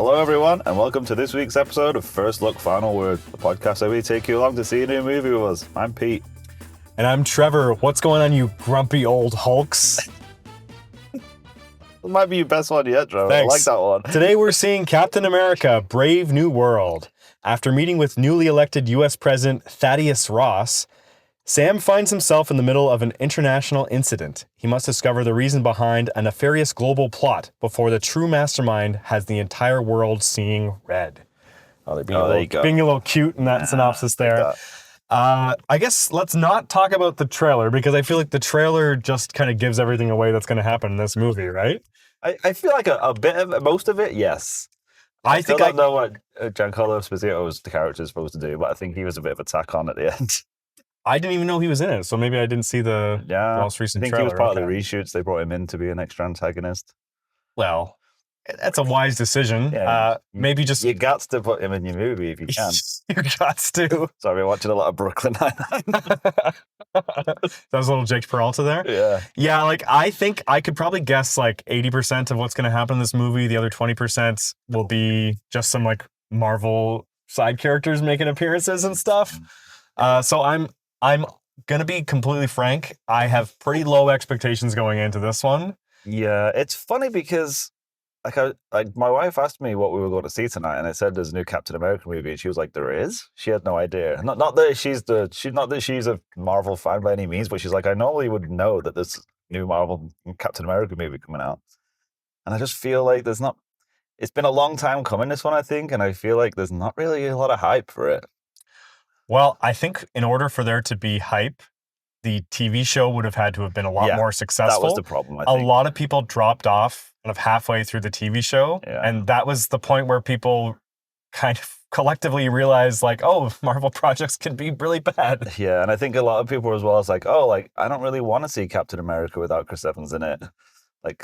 Hello everyone, and welcome to this week's episode of First Look Final Word, the podcast where we take you along to see a new movie with us. I'm Pete. And I'm Trevor. What's going on, you grumpy old hulks? That might be your best one yet, Trevor. Thanks. I like that one. Today we're seeing Captain America, Brave New World. After meeting with newly elected U.S. President Thaddeus Ross, Sam finds himself in the middle of an international incident. He must discover the reason behind a nefarious global plot before the true mastermind has the entire world seeing red. Oh, there you go. Being a little cute in that synopsis there. I guess let's not talk about the trailer because I feel like the trailer just kind of gives everything away that's going to happen in this movie, right? I feel like a bit of most of it, yes. I don't know what Giancarlo Esposito's character is supposed to do, but I think he was a bit of a tack on at the end. I didn't even know he was in it, so maybe I didn't see the most recent trailer. I think he was part of the reshoots. They brought him in to be an extra antagonist. Well, that's a wise decidecision. Yeah, maybe just... You got to put him in your movie if you can. You got to. Sorry, we're watching a lot of Brooklyn Nine-Nine. That was a little Jake Peralta there? Yeah. Yeah, like, I think I could probably guess, like, 80% of what's going to happen in this movie. The other 20% will be just some, like, Marvel side characters making appearances and stuff. So I'm going to be completely frank. I have pretty low expectations going into this one. Yeah, it's funny because my wife asked me what we were going to see tonight, and I said there's a new Captain America movie, and she was like, "There is?" She had no idea. Not that she's a Marvel fan by any means, but she's like, "I normally would know that there's new Marvel Captain America movie coming out," and I just feel like there's not. It's been a long time coming, this one, I think, and I feel like there's not really a lot of hype for it. Well, I think in order for there to be hype, the TV show would have had to have been a lot more successful. That was the problem, I think. A lot of people dropped off kind of halfway through the TV show, and that was the point where people kind of collectively realized, like, oh, Marvel projects can be really bad. Yeah, and I think a lot of people as well is like, oh, like, I don't really want to see Captain America without Chris Evans in it. I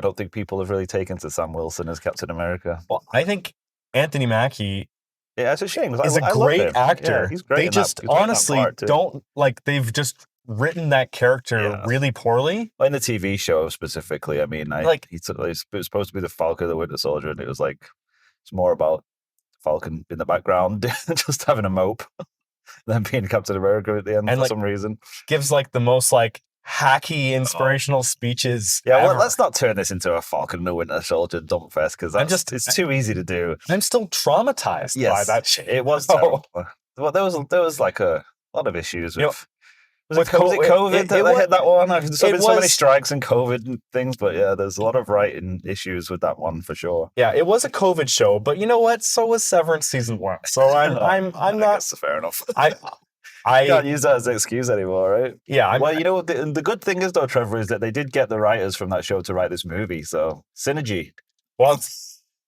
don't think people have really taken to Sam Wilson as Captain America. Well, I think Anthony Mackie... Yeah, it's a shame. He's a great actor. Yeah, he's great. They just honestly don't, like, they've just written that character really poorly. In the TV show specifically, I mean, it was supposed to be the Falcon and the Winter Solider, and it was like, it's more about Falcon in the background, just having a mope, than being Captain America at the end for some reason. Gives, like, the most, like, hacky inspirational speeches. Yeah, well, let's not turn this into a Falcon and the Winter Soldier dump fest, because it's too easy to do. I'm still traumatized by that shit. It was terrible. Well, there was like a lot of issues with. Was it COVID that hit that one? There's been so many strikes and COVID and things, but yeah, there's a lot of writing issues with that one for sure. Yeah, it was a COVID show, but you know what? So was Severance season 1. So I'm not. Fair enough. I can't use that as an excuse anymore, right? Yeah. Well, you know, the good thing is, though, Trevor, is that they did get the writers from that show to write this movie, so synergy. Well,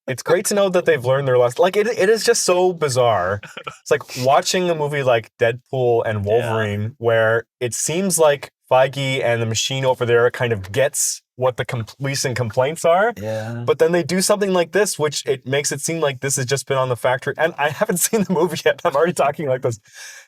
it's great to know that they've learned their lesson. Like, it is just so bizarre. It's like watching a movie like Deadpool and Wolverine, where it seems like Feige and the machine over there kind of gets what the recent complaints are. Yeah. But then they do something like this, which it makes it seem like this has just been on the factory. And I haven't seen the movie yet. I'm already talking like this.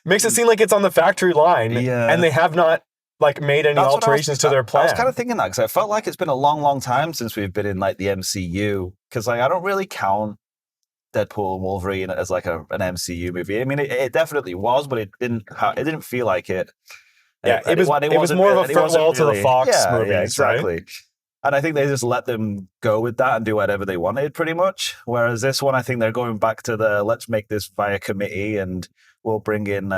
Makes it seem like it's on the factory line. Yeah. And they have not, like, made any alterations to their plan. I was kind of thinking that because I felt like it's been a long, long time since we've been in, like, the MCU. Because, like, I don't really count Deadpool and Wolverine as, like, an MCU movie. I mean, it definitely was, but it didn't feel like it. Yeah, it was more of a farewell to the Fox movies, yeah, exactly. Right? And I think they just let them go with that and do whatever they wanted, pretty much. Whereas this one, I think they're going back to let's make this via committee, and we'll bring in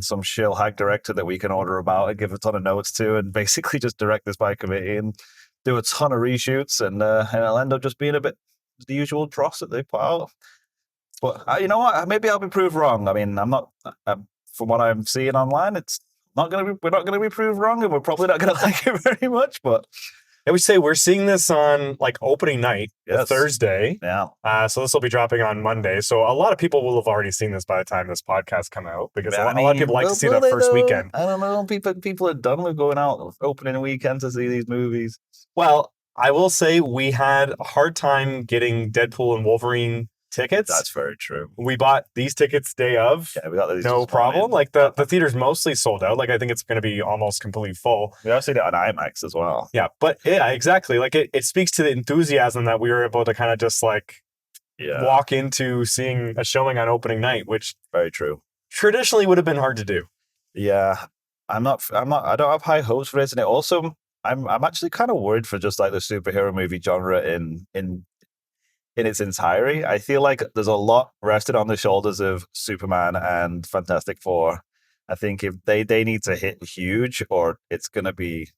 some shill hag director that we can order about and give a ton of notes to, and basically just direct this by committee and do a ton of reshoots, and it'll end up just being a bit the usual dross that they put out. But you know what? Maybe I'll be proved wrong. I mean, I'm not. From what I'm seeing online, we're not going to be proved wrong, and we're probably not going to like it very much. But I would say we're seeing this on, like, opening night, Thursday. Yeah. So this will be dropping on Monday. So a lot of people will have already seen this by the time this podcast come out, because a lot of people like to see that first weekend. I don't know. People are done with going out opening weekend to see these movies. Well, I will say we had a hard time getting Deadpool and Wolverine tickets. That's very true. We bought these tickets day of. Yeah, we got these No just problem. fine. Like the theater's mostly sold out. Like I think it's going to be almost completely full. We also did it on IMAX as well. Yeah, but yeah, exactly. Like it speaks to the enthusiasm that we were able to kind of just like walk into seeing a showing on opening night, which very true. Traditionally would have been hard to do. Yeah, I don't have high hopes for this, and it also I'm actually kind of worried for just like the superhero movie genre in its entirety. I feel like there's a lot rested on the shoulders of Superman and Fantastic Four. I think if they need to hit huge, or it's gonna be,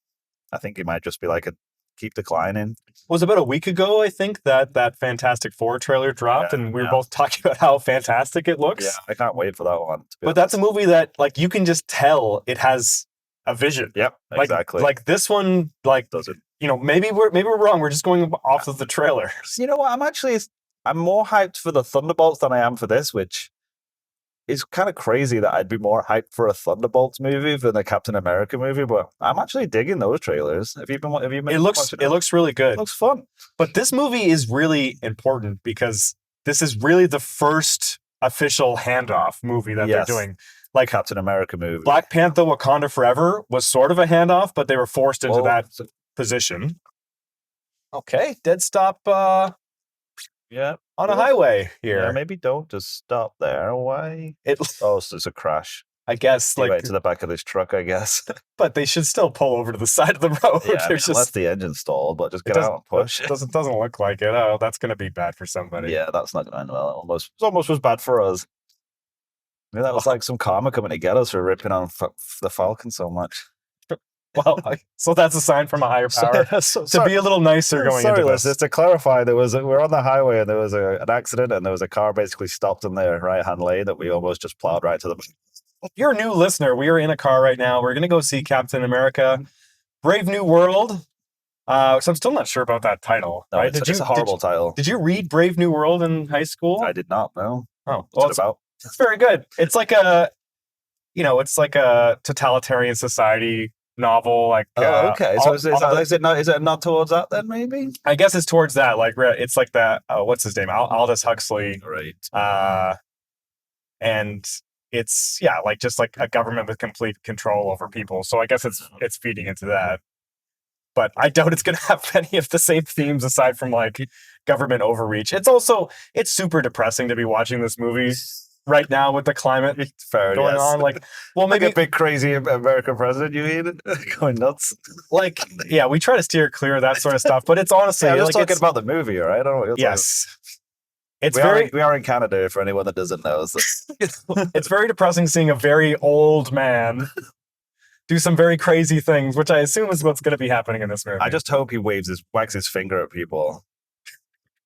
I think it might just be like a keep declining. It was about a week ago, I think, that Fantastic Four trailer dropped, and we were both talking about how fantastic it looks. Yeah, I can't wait for that one. But that's a movie that, like, you can just tell it has a vision. Yep, exactly. Like this one, like, doesn't. You know, maybe we're wrong. We're just going off of the trailer. You know what? I'm more hyped for the Thunderbolts than I am for this, which is kind of crazy that I'd be more hyped for a Thunderbolts movie than a Captain America movie. But I'm actually digging those trailers. Have you been? It looks really good. It looks fun. But this movie is really important because this is really the first official handoff movie that they're doing. Like Captain America movie. Black Panther: Wakanda Forever was sort of a handoff, but they were forced into that position. Okay, dead stop. On a highway here. Yeah, maybe don't just stop there. Why? So it's a crash. I guess like right to the back of this truck, I guess. But they should still pull over to the side of the road. Yeah, unless the engine stalled, but just get out and push. It doesn't look like it. Oh, that's going to be bad for somebody. Yeah, that's not going to end well. It almost was bad for us. I mean, that was like some karma coming to get us for ripping on the Falcon so much. Well, so that's a sign from a higher power to be a little nicer going into this. Just to clarify, we're on the highway and there was an accident and there was a car basically stopped in the right-hand lane that we almost just plowed right to the... If you're a new listener, we are in a car right now. We're going to go see Captain America, Brave New World. So I'm still not sure about that title. No, right? It's a horrible title. Did you read Brave New World in high school? I did not, no. Oh, well, it's very good. It's like a totalitarian society novel. Like, okay. So is it not towards that then? Maybe I guess it's towards that. Like, it's like that. What's his name? Aldous Huxley. Right. And it's like just like a government with complete control over people. So I guess it's feeding into that. But I doubt it's going to have any of the same themes aside from like government overreach. It's super depressing to be watching this movie right now with the climate going on. Like, well, maybe like a big crazy American president, you mean? Going nuts. Like, yeah, we try to steer clear of that sort of stuff, but it's honestly... I'm just talking about the movie, right? I don't know what you're talking. We are in Canada, for anyone that doesn't know. So. It's very depressing seeing a very old man do some very crazy things, which I assume is what's going to be happening in this movie. I just hope he wags his finger at people.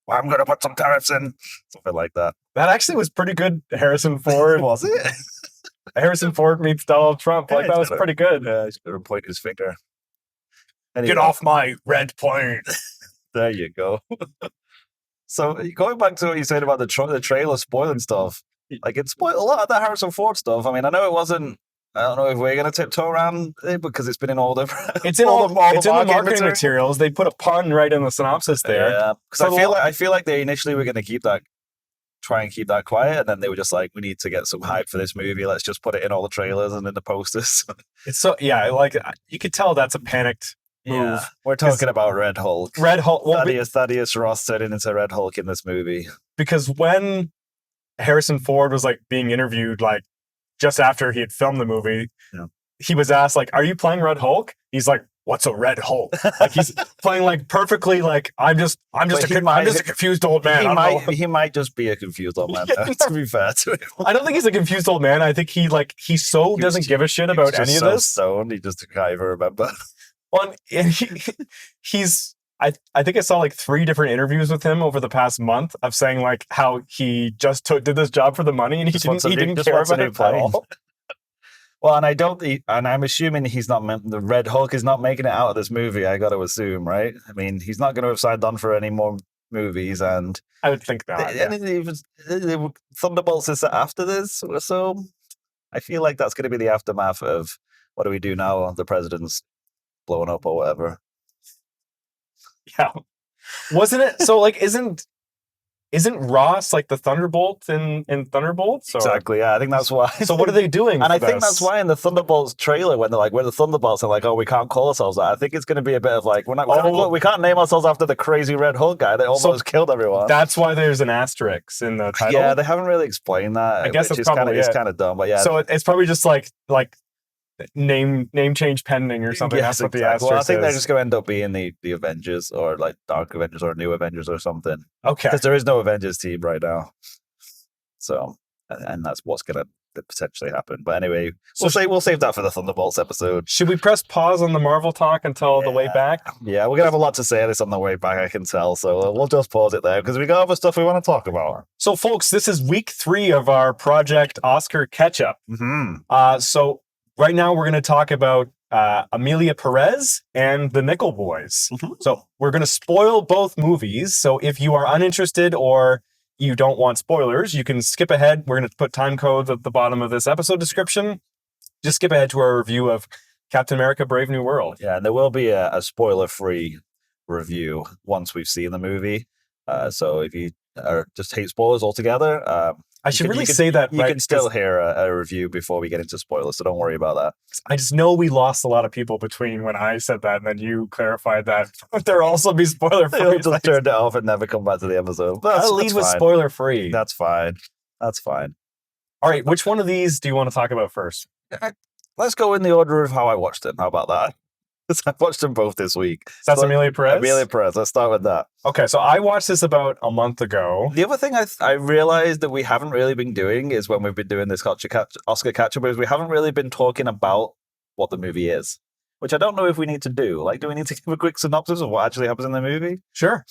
I'm going to put some tariffs in. Something like that. That actually was pretty good, Harrison Ford. Was it? Harrison Ford meets Donald Trump. Like, that was pretty good. Yeah, he's going to point his finger. Anyway. Get off my red plane. There you go. So, going back to what you said about the trailer spoiling stuff, like, it spoiled a lot of the Harrison Ford stuff. I mean, I know it wasn't... I don't know if we're going to tiptoe around it because it's been in all the... It's in all the marketing materials. They put a pun right in the synopsis there. Yeah, because I feel like they initially were going to try and keep that quiet, and then they were just like, we need to get some hype for this movie. Let's just put it in all the trailers and in the posters. It's so... Yeah, like, you could tell that's a panicked move. Yeah, we're talking about Red Hulk. Red Hulk. Well, Thaddeus Ross turning into Red Hulk in this movie. Because when Harrison Ford was, like, being interviewed, like, just after he had filmed the movie, he was asked, like, are you playing Red Hulk? He's like, what's a Red Hulk? Like, he's playing, like, perfectly, like, I'm just a confused old man. He might just be a confused old man, to be fair to him. I don't think he's a confused old man. I think he doesn't give a shit about any of this. Stoned. He just can't even remember. Well, he's... I think I saw like 3 different interviews with him over the past month of saying like how he just did this job for the money and he didn't care about it at all. Well, and I'm assuming the Red Hulk is not making it out of this movie. I got to assume, right? I mean, he's not going to have signed on for any more movies, and I would think not. Thunderbolts is after this, so I feel like that's going to be the aftermath of what do we do now? The president's blowing up or whatever. Yeah. Wasn't it? So, like, isn't isn't Ross like the Thunderbolt in Thunderbolts? Or? Exactly. Yeah, I think that's why. So what are they doing? And I think that's why in the Thunderbolts trailer, when they're like, we're the Thunderbolts, they're like, oh, we can't call ourselves that. I think it's going to be a bit of like, we can't name ourselves after the crazy Red Hulk guy that almost killed everyone. That's why there's an asterisk in the title. Yeah, they haven't really explained that. I guess which it's probably it's kind of dumb, but yeah. So it's probably just like name change pending or something. Yes, that's what the exactly. asterisk Well, I think is. they're just going to end up being the Avengers or like Dark Avengers or New Avengers or something. Okay. Because there is no Avengers team right now. So, and that's what's going to potentially happen. But anyway, we'll save that for the Thunderbolts episode. Should we press pause on the Marvel talk until the way back? Yeah, we're going to have a lot to say on this on the way back, I can tell. So we'll just pause it there because we got other stuff we want to talk about. So, folks, this is week 3 of our Project Oscar Catchup. Mm-hmm. So right now we're going to talk about Emilia Pérez and the Nickel Boys. Mm-hmm. So we're going to spoil both movies. So if you are uninterested or you don't want spoilers, you can skip ahead. We're going to put time codes at the bottom of this episode description. Just skip ahead to our review of Captain America: Brave New World. Yeah, and there will be a spoiler-free review once we've seen the movie. So if you just hate spoilers altogether, I should really say that. You can still hear a review before we get into spoilers, so don't worry about that. I just know we lost a lot of people between when I said that and then you clarified that there also be spoiler-free. They'll just turn it off and never come back to the episode. I'll lead with spoiler-free. That's fine. That's fine. All right, which one of these do you want to talk about first? Let's go in the order of how I watched them. How about that? I watched them both this week. So that's Emilia Pérez? Emilia Pérez. Let's start with that. Okay, so I watched this about a month ago. The other thing I realized that we haven't really been doing is when we've been doing this Oscar Catchup is we haven't really been talking about what the movie is, which I don't know if we need to do. Like, do we need to give a quick synopsis of what actually happens in the movie? Sure.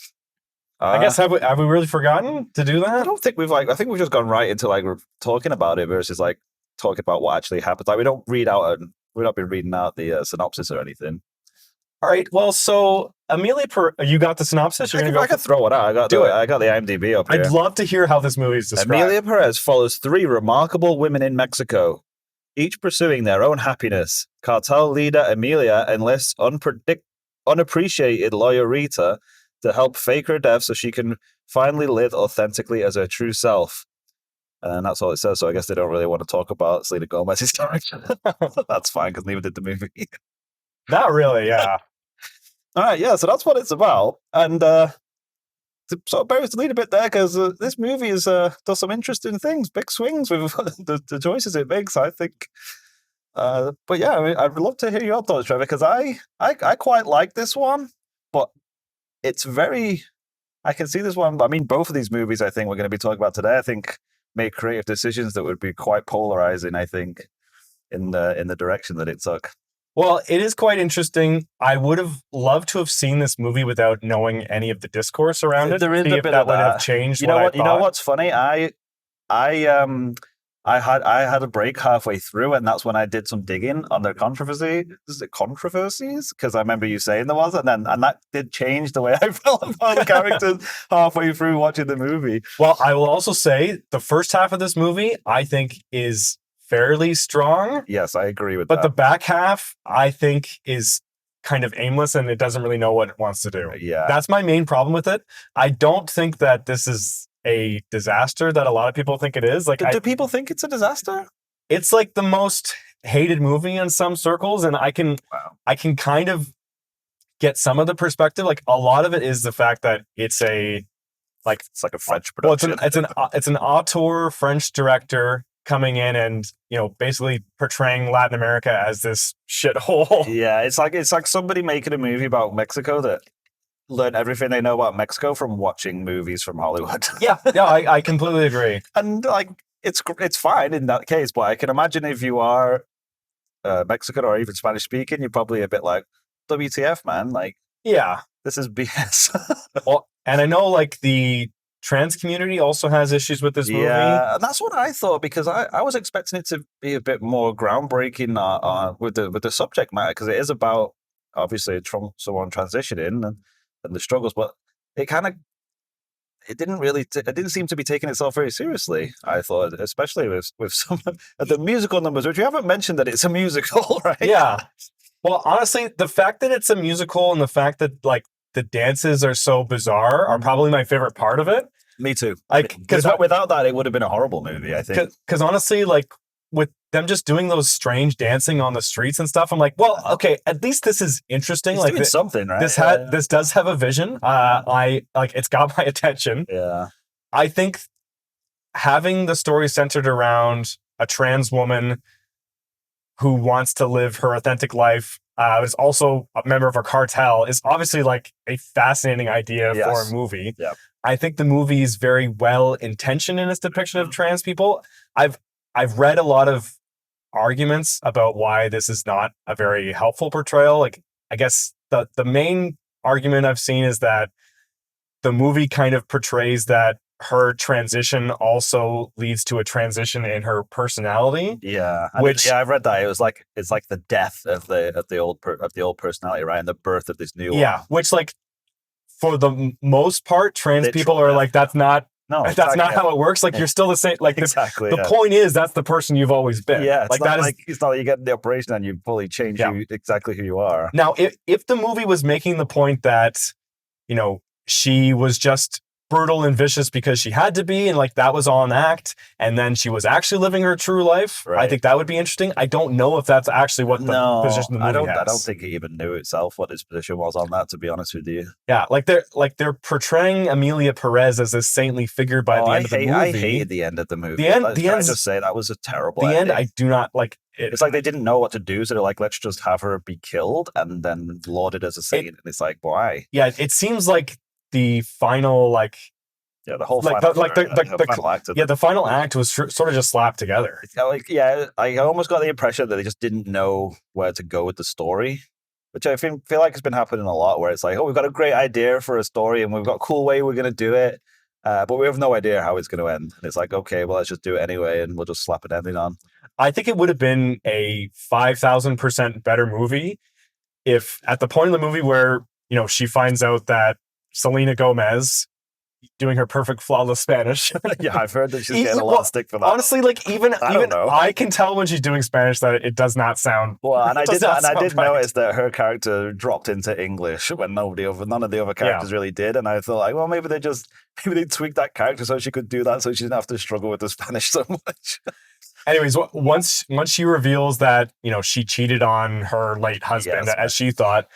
I guess have we really forgotten to do that? I don't think I think we've just gone right into like talking about it versus like talking about what actually happens. Like, we don't read out and we've not been reading out the synopsis or anything. All right. Well, so Emilia Pérez, you got the synopsis? I can throw it out. I got the IMDb up here. I'd love to hear how this movie is described. Emilia Pérez follows 3 remarkable women in Mexico, each pursuing their own happiness. Cartel leader Emilia enlists unappreciated lawyer Rita to help fake her death so she can finally live authentically as her true self. And that's all it says. So I guess they don't really want to talk about Selena Gomez's character. That's fine because neither did the movie. Not really, yeah. All right, yeah, so that's what it's about. And to sort of bury the lead a bit there, because this movie does some interesting things, big swings with the choices it makes, I think. But yeah, I mean, I'd love to hear your thoughts, Trevor, because I quite like this one, but it's very... I can see this one. I mean, both of these movies I think we're going to be talking about today, I think, make creative decisions that would be quite polarizing, I think, in the direction that it took. Well, it is quite interesting. I would have loved to have seen this movie without knowing any of the discourse around it. There is a bit that of would that. have changed. You know what? You know what's funny? I had a break halfway through, and that's when I did some digging on their controversies. Because I remember you saying there was, and that did change the way I felt about the characters halfway through watching the movie. Well, I will also say the first half of this movie, I think, is fairly strong. Yes, I agree with that. But the back half, I think, is kind of aimless and it doesn't really know what it wants to do. Yeah. That's my main problem with it. I don't think that this is a disaster that a lot of people think it is. Like, do people think it's a disaster? It's like the most hated movie in some circles, and I can kind of get some of the perspective. Like, a lot of it is the fact that it's like a French production. Well, it's an auteur French director coming in and, you know, basically portraying Latin America as this shithole. Yeah, it's like somebody making a movie about Mexico that learned everything they know about Mexico from watching movies from Hollywood. Yeah, I completely agree. And like, it's fine in that case, but I can imagine if you are Mexican or even Spanish speaking, you're probably a bit like, WTF, man? Like, yeah, this is BS. Well, and I know like the trans community also has issues with this movie. Yeah, and that's what I thought, because I was expecting it to be a bit more groundbreaking with the subject matter, because it is about obviously someone transitioning and the struggles, but it didn't seem to be taking itself very seriously, I thought, especially with some of the musical numbers, which we haven't mentioned that it's a musical, right? Yeah. Well, honestly, the fact that it's a musical and the fact that like the dances are so bizarre are probably my favorite part of it. Me too. Like, without that, it would have been a horrible movie, I think. Because honestly, like with them just doing those strange dancing on the streets and stuff, I'm like, well, okay, at least this is interesting. He's like doing something, right? This does have a vision. It's got my attention. Yeah. I think having the story centered around a trans woman who wants to live her authentic life, is also a member of a cartel, is obviously like a fascinating idea for a movie. Yeah. I think the movie is very well intentioned in its depiction of trans people. I've read a lot of arguments about why this is not a very helpful portrayal. Like, I guess the main argument I've seen is that the movie kind of portrays that her transition also leads to a transition in her personality. Yeah, I've read that. It's like the death of the old personality, right, and the birth of this new one. Yeah, which like for the most part, trans people are like, that's not how it works. Like, you're still the same. Like, exactly. The point is that's the person you've always been. Yeah, it's not like you get the operation and you fully change exactly who you are. Now, if the movie was making the point that, she was just brutal and vicious because she had to be, and like that was all an act, and then she was actually living her true life, right, I think that would be interesting. I don't know if that's actually what the position the movie has. I don't think it even knew itself what its position was on that, to be honest with you. Yeah, they're portraying Emilia Pérez as this saintly figure by the end of the movie. I hated the end of the movie. The end. I just say that was a terrible ending. The end, I do not like. It's like they didn't know what to do, so they're like, let's just have her be killed and then lauded as a saint. And it's like, why? Yeah, it seems like the final the whole final act. The final act was sort of just slapped together. I almost got the impression that they just didn't know where to go with the story, which I feel like has been happening a lot. Where it's like, oh, we've got a great idea for a story and we've got a cool way we're going to do it, but we have no idea how it's going to end. And it's like, okay, well, let's just do it anyway, and we'll just slap an ending on. I think it would have been a 5,000% better movie if at the point of the movie where she finds out that Selena Gomez, doing her perfect flawless Spanish. Yeah, I've heard that she's getting a lot of stick for that. Honestly, like even I can tell when she's doing Spanish that it does not sound. Well, and I did notice that her character dropped into English when none of the other characters really did, and I thought, like, well, maybe they tweaked that character so she could do that, so she didn't have to struggle with the Spanish so much. Anyways, once she reveals that she cheated on her late husband, as she thought.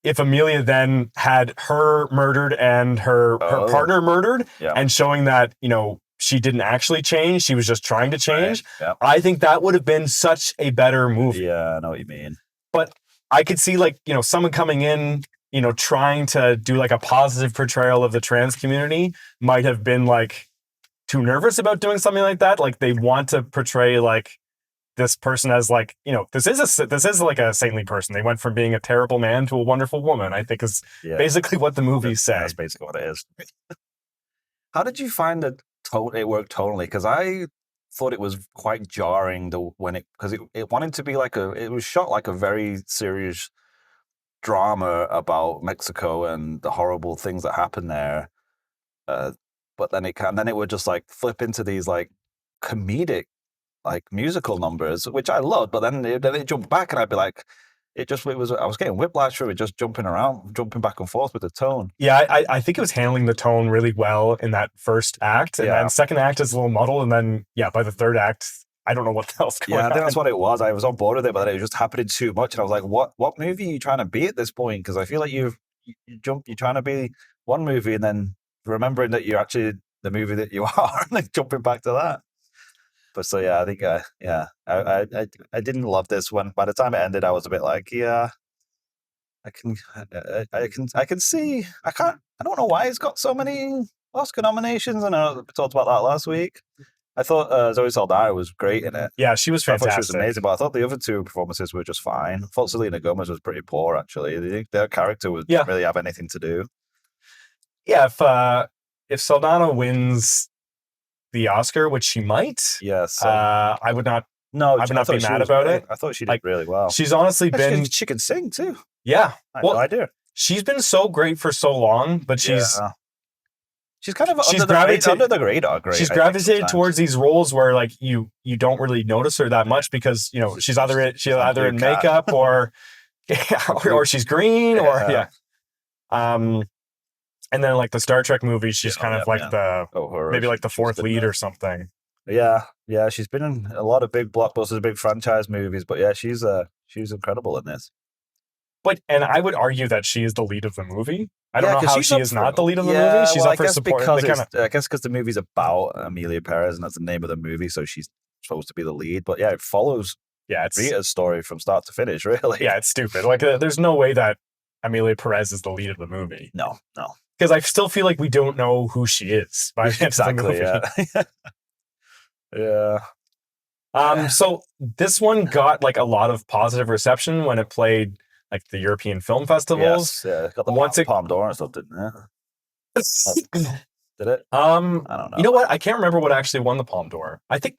If Emilia then had her murdered and her partner murdered, and showing that, she didn't actually change, she was just trying to change, right. I think that would have been such a better movie. Yeah, I know what you mean. But I could see someone coming in, trying to do like a positive portrayal of the trans community might have been like too nervous about doing something like that. Like they want to portray like this person as like, this is like a saintly person. They went from being a terrible man to a wonderful woman, I think is basically what the movie says. That's basically what it is. How did you find that it worked tonally? Because I thought it was quite jarring because it wanted to be it was shot like a very serious drama about Mexico and the horrible things that happen there. But then it would just like flip into these like comedic like musical numbers, which I loved, but then it jumped back, and I'd be like, I was getting whiplash from it, just jumping back and forth with the tone. Yeah, I think it was handling the tone really well in that first act, and then second act is a little muddled, and then by the third act, I don't know what else going on. I think that's what it was. I was on board with it, but it was just happening too much, and I was like, what movie are you trying to be at this point? Because I feel like you're trying to be one movie, and then remembering that you're actually the movie that you are, and then jumping back to that. But so I think I didn't love this one. By the time it ended, I was a bit like, I can see. I don't know why it's got so many Oscar nominations. And I talked about that last week. I thought Zoe Saldana was great in it. Yeah, she was fantastic. I thought she was amazing, but I thought the other two performances were just fine. I thought Selena Gomez was pretty poor, actually. Their character didn't really have anything to do. Yeah, if Saldana wins the Oscar, which she might. Yes. I would not. No, I would not be mad about it. I thought she did really well. She's honestly been. She can sing too. Yeah. I had no idea. She's been so great for so long, but she's kind of under the radar. Great. She's gravitated towards these roles where like you don't really notice her that much because she's either in makeup or she's green or. And then like the Star Trek movies, she's kind of like the maybe like the fourth lead or something. Yeah, she's been in a lot of big blockbusters, big franchise movies, but yeah, she's incredible in this. And I would argue that she is the lead of the movie. I don't know how she is not the lead of the movie. She's up for support. I guess because the movie's about Emilia Pérez and that's the name of the movie, so she's supposed to be the lead. But yeah, it follows it's Rita's story from start to finish, really. Yeah, it's stupid. Like, there's no way that Emilia Pérez is the lead of the movie. No. Because I still feel like we don't know who she is by the end of the movie. Yeah. So this one got like a lot of positive reception when it played like the European film festivals. Yes, yeah. Got the Palme d'Or and stuff, didn't it? Did it? I don't know. You know what? I can't remember what actually won the Palme d'Or. I think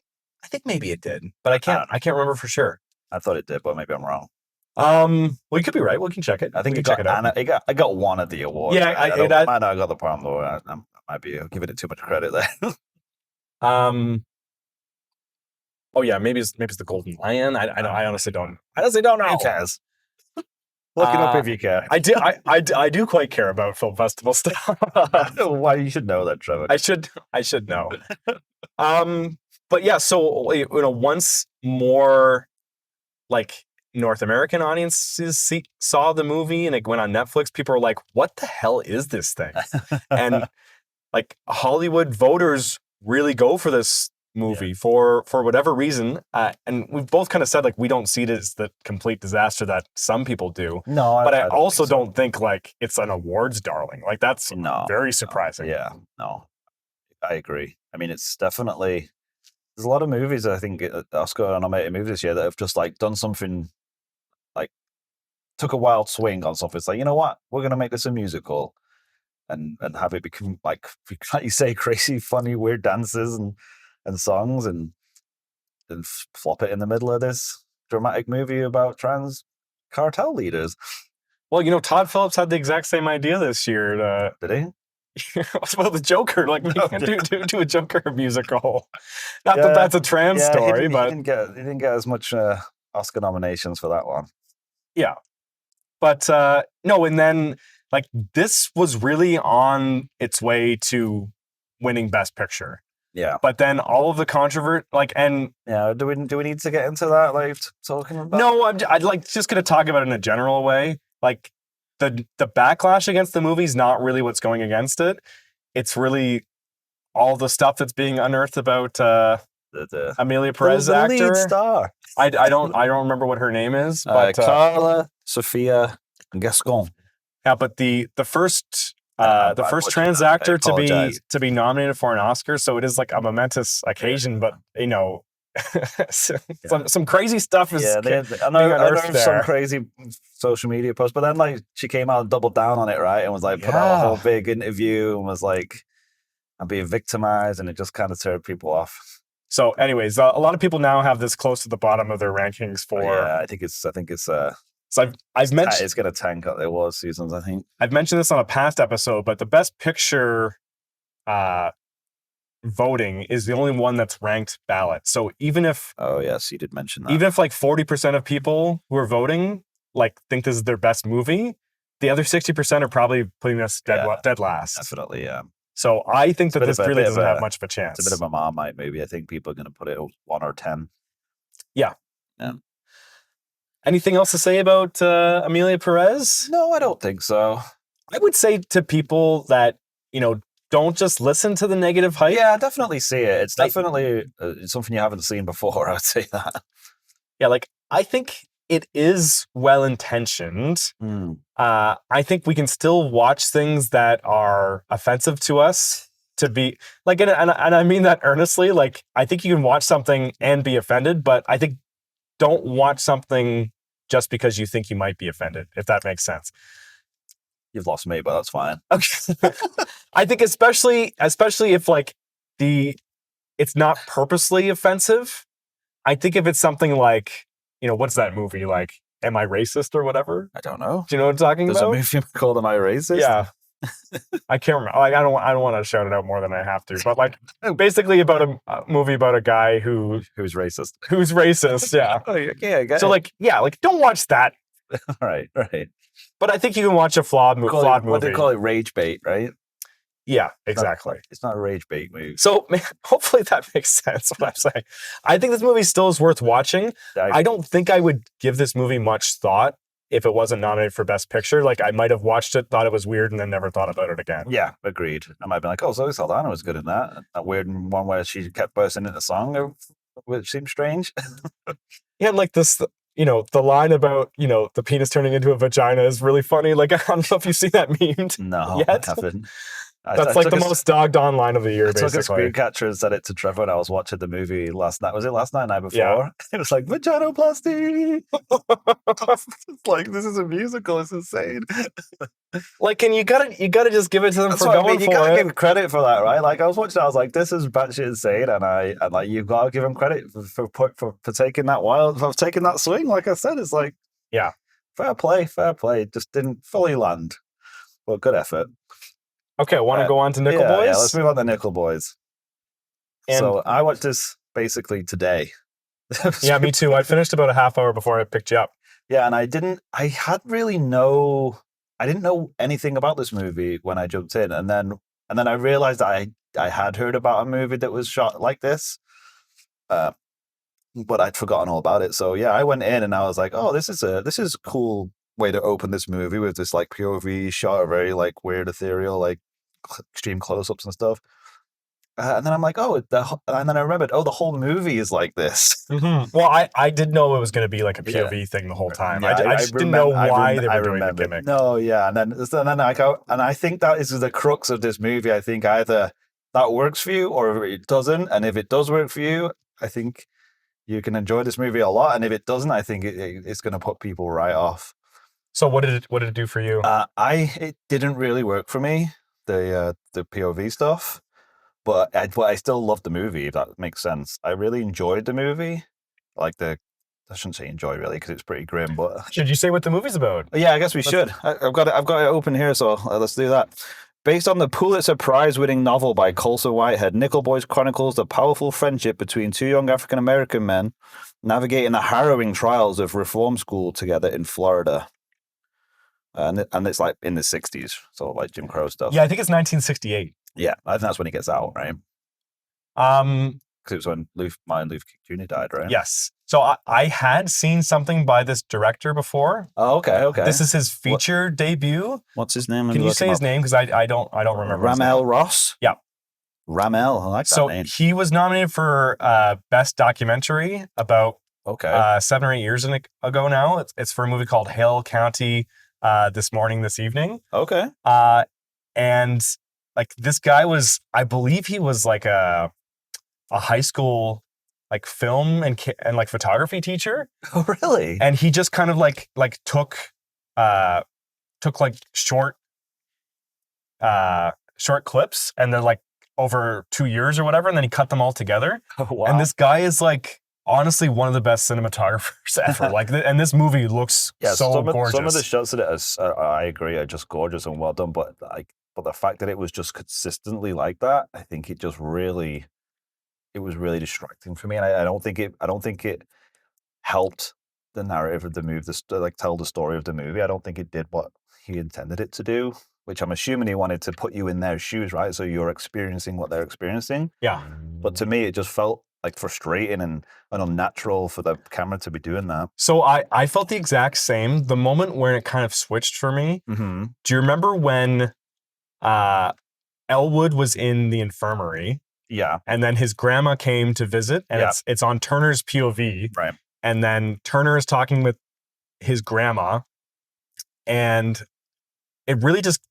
maybe it did, but I can't remember for sure. I thought it did, but maybe I'm wrong. Well, you could be right. We can check it. I think I got one at the award. Yeah, I might not have got the Palme d'Or. I might be giving it too much credit there. Oh yeah, maybe it's the Golden Lion. I honestly don't. I honestly don't know. Who cares? Look it up if you care. I do quite care about film festival stuff. Why you should know that, Trevor? I should know. But yeah, so once more like North American audiences saw the movie and it went on Netflix, people were like, "What the hell is this thing?" And like Hollywood voters really go for this movie for whatever reason, and we've both kind of said like we don't see it as the complete disaster that some people do. No, but I also don't think like it's an awards darling. Like that's very surprising. No, I agree. I mean, it's definitely there's a lot of movies I think Oscar nominated movies this year that have just like done something like took a wild swing on something. It's like, you know what, we're gonna make this a musical and have it become like you say, crazy, funny, weird dances and songs and flop it in the middle of this dramatic movie about trans cartel leaders. Well, Todd Phillips had the exact same idea this year. Did he? About the Joker, like do a Joker musical. Not that that's a trans story, but he didn't get as much Oscar nominations for that one. Yeah, but no, and then like this was really on its way to winning Best Picture. Yeah, but then all of the controversy, do we need to get into that? Like talking about? No, I'd like just going to talk about it in a general way. Like the backlash against the movie is not really what's going against it. It's really all the stuff that's being unearthed about the Emilia Pérez actor. Lead star. I don't remember what her name is, but Carla Sofia Gascon. Yeah, but the first. The first trans actor to be nominated for an Oscar, so it is like a momentous occasion. But some crazy stuff is. Yeah, I know some crazy social media posts, but then like she came out and doubled down on it, right, and was like put out a whole big interview and was like, "I'm being victimized," and it just kind of turned people off. So, anyways, a lot of people now have this close to the bottom of their rankings for. Yeah, I think it's. So I've mentioned it's going to tank at the award seasons, I think. I've mentioned this on a past episode, but the Best Picture voting is the only one that's ranked ballot. So even if oh yes, you did mention that. Even if like 40% of people who are voting like think this is their best movie, the other 60% are probably putting this dead last. Definitely, yeah. So I think that this really doesn't have much of a chance. It's a bit of a Marmite movie. I think people are going to put it 1 or 10. Yeah. Anything else to say about Emilia Pérez? No, I don't think so. I would say to people that, don't just listen to the negative hype. Yeah, definitely see it. It's definitely something you haven't seen before, I would say that. Yeah, like, I think it is well-intentioned. I think we can still watch things that are offensive to us to be, like, and I mean that earnestly. Like, I think you can watch something and be offended, but I think don't watch something just because you think you might be offended, if that makes sense. You've lost me, but that's fine. Okay. I think especially if like it's not purposely offensive. I think if it's something like, what's that movie like? Am I Racist or whatever? I don't know. Do you know what I'm talking about? There's a movie called Am I Racist? Yeah. I can't remember. Like, I don't want to shout it out more than I have to. But like, basically about a movie about a guy who's racist. Who's racist? Yeah. Okay. So like, don't watch that. Right. But I think you can watch a flawed movie. What they call it, rage bait, right? Yeah, exactly. It's not a rage bait movie. So hopefully that makes sense what I'm saying. I think this movie still is worth watching. I don't think I would give this movie much thought if it wasn't nominated for Best Picture. Like, I might have watched it, thought it was weird, and then never thought about it again. Yeah, agreed. I might be like, oh, Zoe Saldana was good in that. That weird one where she kept bursting into song, which seems strange. Yeah, like this, the line about, the penis turning into a vagina is really funny. Like, I don't know if you've seen that memed No, yet. I haven't. That's like the most dogged on line of the year, basically. I took a screen capture and sent it to Trevor when I was watching the movie last night. Was it last night, night before? Yeah. It was like, vaginoplasty! It's like, this is a musical. It's insane. Like, and you gotta just give it to them That's for what I going mean. You for gotta it. give credit for that, right? Like, I was watching, I was like, this is batshit insane, and like, you've got to give them credit for taking that for taking that swing. Like I said, it's like, Yeah. fair play. Just didn't fully land, but good effort. Okay, want to go on to Nickel Boys? Yeah, let's move on to Nickel Boys. And so I watched this basically today. yeah, me too. I finished about a half hour before I picked you up. Yeah, and I didn't know anything about this movie when I jumped in, and then I realized that I had heard about a movie that was shot like this, but I'd forgotten all about it. So yeah, I went in and I was like, oh, this is a cool way to open this movie with this like POV shot, very like weird ethereal, like extreme close-ups and stuff. And then I'm like, and then I remembered, the whole movie is like this. Mm-hmm. Well, I did know it was going to be like a POV thing the whole time. Yeah, I just didn't know why they were doing the gimmick. No, yeah, and then I go, and I think that is the crux of this movie. I think either that works for you or it doesn't, and if it does work for you, I think you can enjoy this movie a lot, and if it doesn't, I think it's going to put people right off. So what did it do for you? It didn't really work for me, the POV stuff. But I still loved the movie, if that makes sense. I really enjoyed the movie. I shouldn't say enjoy really, because it's pretty grim. But should you say what the movie's about? Yeah, I guess we should. I've got it open here, so let's do that. Based on the Pulitzer Prize-winning novel by Colson Whitehead, Nickel Boys chronicles the powerful friendship between two young African-American men navigating the harrowing trials of reform school together in Florida. And it's like in the 60s, so like Jim Crow stuff. Yeah, I think it's 1968. Yeah, I think that's when he gets out, right? Because it was when Martin Luther King Jr. died, right? Yes. So I had seen something by this director before. Oh, okay. This is his feature debut. What's his name? Can you say his name? Because I don't remember. RaMell Ross? Yeah. RaMell, I like that name. So he was nominated for Best Documentary about 7 or 8 years ago now. It's for a movie called Hale County, This Evening. Okay. And like this guy was, I believe he was like a high school like film and like photography teacher. Oh, really? And he just kind of like took like short clips and they're like over 2 years or whatever, and then he cut them all together. Oh, wow. And this guy is like honestly one of the best cinematographers ever. Like, and this movie looks so gorgeous. Some of the shots that I agree are just gorgeous and well done, but the fact that it was just consistently like that, I think it was really distracting for me, and I don't think it helped the narrative of the movie, tell the story of the movie. I don't think it did what he intended it to do, which I'm assuming he wanted to put you in their shoes, right? So you're experiencing what they're experiencing. Yeah. But to me, it just felt like frustrating and unnatural for the camera to be doing that. So I felt the exact same. The moment where it kind of switched for me. Mm-hmm. Do you remember when Elwood was in the infirmary? Yeah. And then his grandma came to visit, and it's on Turner's POV. Right. And then Turner is talking with his grandma, and it really just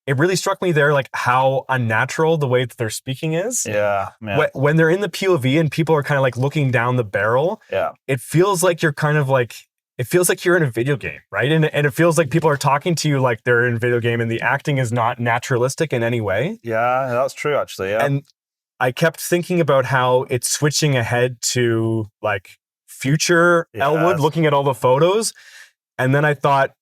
it really struck me there, like how unnatural the way that they're speaking is. Yeah. When they're in the POV and people are kind of like looking down the barrel, it feels like you're kind of like, it feels like you're in a video game, right? And it feels like people are talking to you like they're in a video game, and the acting is not naturalistic in any way. Yeah, that's true, actually. Yeah. And I kept thinking about how it's switching ahead to like future Elwood, looking at all the photos. And then I thought,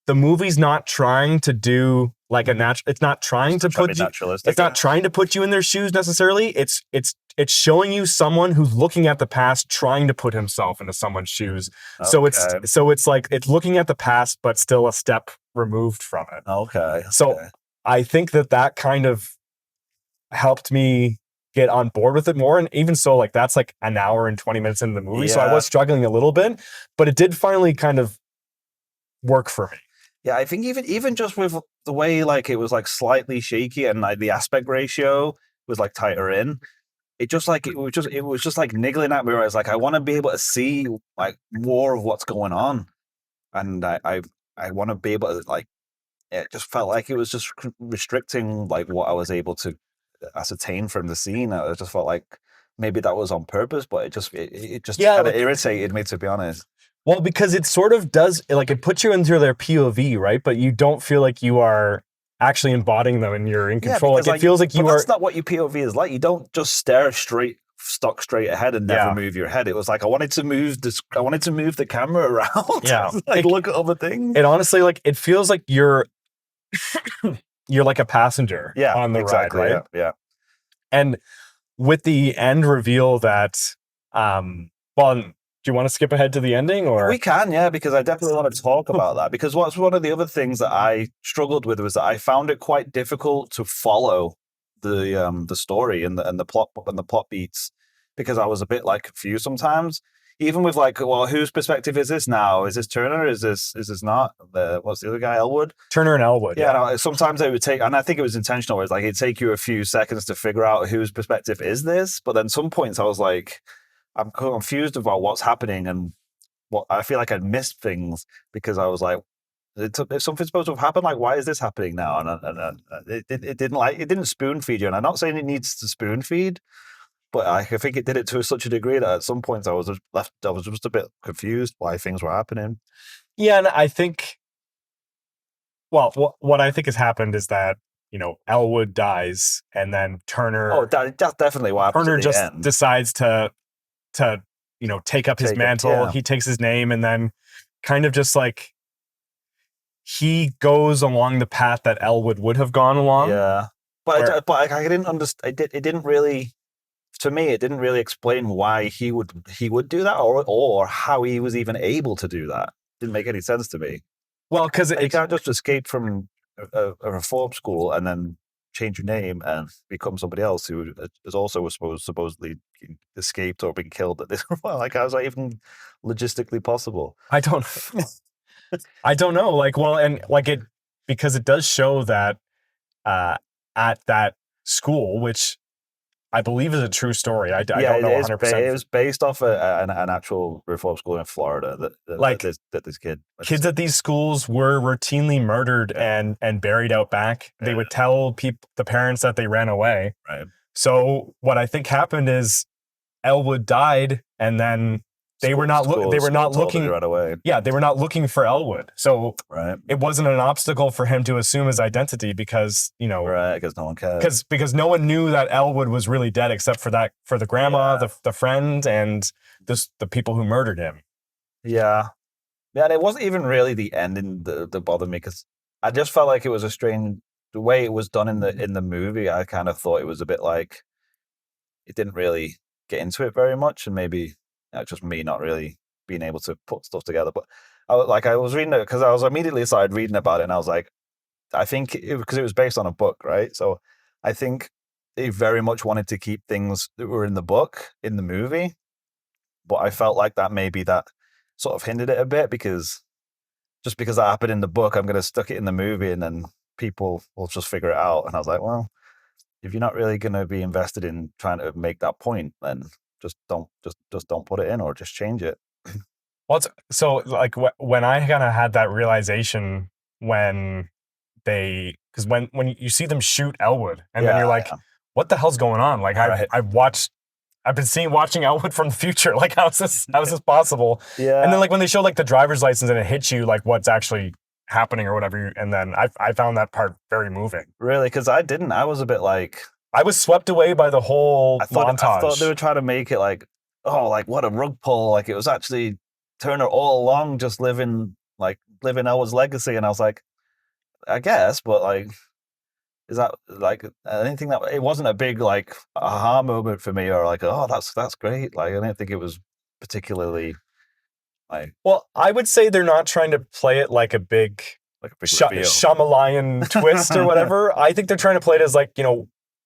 the movie's not trying to do like a natural. It's not trying to put you. Naturalistic. It's not trying to put you in their shoes necessarily. It's showing you someone who's looking at the past, trying to put himself into someone's shoes. Okay. So it's like it's looking at the past, but still a step removed from it. Okay. So I think that kind of helped me get on board with it more. And even so, like that's like an hour and 20 minutes into the movie. So I was struggling a little bit, but it did finally kind of work for me. Yeah, I think even just with the way like it was like slightly shaky and like the aspect ratio was like tighter in, it was just like niggling at me where I was like, I want to be able to see like more of what's going on. And I want to be able to like, it just felt like it was just restricting like what I was able to ascertain from the scene. I just felt like maybe that was on purpose, but it just kind of irritated me, to be honest. Well, because it sort of does, like it puts you into their POV, right? But you don't feel like you are actually embodying them and you're in control. Like it feels like you are. That's not what your POV is like. You don't just stare stock straight ahead and never move your head. It was like I wanted to move the camera around. Yeah, like look at other things. It honestly, like it feels like you're like a passenger on the ride, right? Yeah. And with the end reveal that, do you want to skip ahead to the ending, or we can? Yeah, because I definitely want to talk about that. Because what's one of the other things that I struggled with was that I found it quite difficult to follow the story and the plot beats, because I was a bit like confused sometimes. Even with like, well, whose perspective is this now? Is this Turner? Is this not? What's the other guy? Elwood? Turner and Elwood. Yeah. No, sometimes it would take, and I think it was intentional. It's like it'd take you a few seconds to figure out whose perspective is this. But then some points I was like, I'm confused about what's happening, and what I feel like I'd missed things because I was like, if something's supposed to have happened, like why is this happening now? And it didn't spoon feed you. And I'm not saying it needs to spoon feed, but I think it did it to such a degree that at some points I was just a bit confused why things were happening. Yeah, and I think, well, what I think has happened is that, you know, Elwood dies, and then Turner. Oh, that's definitely what happens. Turner just decides to take up his mantle. Yeah. He takes his name, and then kind of just like he goes along the path that Elwood would have gone along. Yeah, but I didn't understand. It didn't really. To me, it didn't really explain why he would do that, or how he was even able to do that. Didn't make any sense to me. Well, because you can't just escape from a reform school and then change your name and become somebody else who is also supposedly escaped or been killed at this. Like, how is that even logistically possible? I don't know. Like, well, and like it, because it does show that at that school, which I believe is a true story. I don't know 100%. It was based off an actual reform school in Florida that this kids at these schools were routinely murdered and buried out back. They would tell the parents that they ran away. Right. So what I think happened is Elwood died, and then they were not looking right away. Yeah, they were not looking for Elwood. So right. It wasn't an obstacle for him to assume his identity because, you know, right, because no one cared. Because no one knew that Elwood was really dead except for the grandma, the friend, and the people who murdered him. Yeah. Yeah, and it wasn't even really the ending that bothered me, because I just felt like it was a strange, the way it was done in the movie. I kind of thought it was a bit like it didn't really get into it very much, and maybe just me not really being able to put stuff together. But I was reading it because I was immediately started reading about it, and I was like, I think because it was based on a book, right? So I think they very much wanted to keep things that were in the book in the movie, but I felt like that sort of hindered it a bit, because just because that happened in the book, I'm going to stuck it in the movie, and then people will just figure it out. And I was like, well, if you're not really going to be invested in trying to make that point, then just don't put it in, or just change it. Well, so like when I kind of had that realization when when you see them shoot Elwood, and then you're like, what the hell's going on? Like I've been watching Elwood from the future. Like how is this possible? Yeah. And then like when they show like the driver's license and it hits you, like what's actually happening or whatever. And then I found that part very moving. Really? Because I didn't. I was a bit like, I was swept away by the whole montage. I thought they were trying to make it like, oh, like what a rug pull. Like it was actually Turner all along just living like living Elwood's legacy, and I was like, I guess, but like, is that like anything that it wasn't a big like aha moment for me, or like, oh, that's great. Like, I didn't think it was particularly like Well, I would say they're not trying to play it like a big reveal. Shyamalan twist or whatever. I think they're trying to play it as like,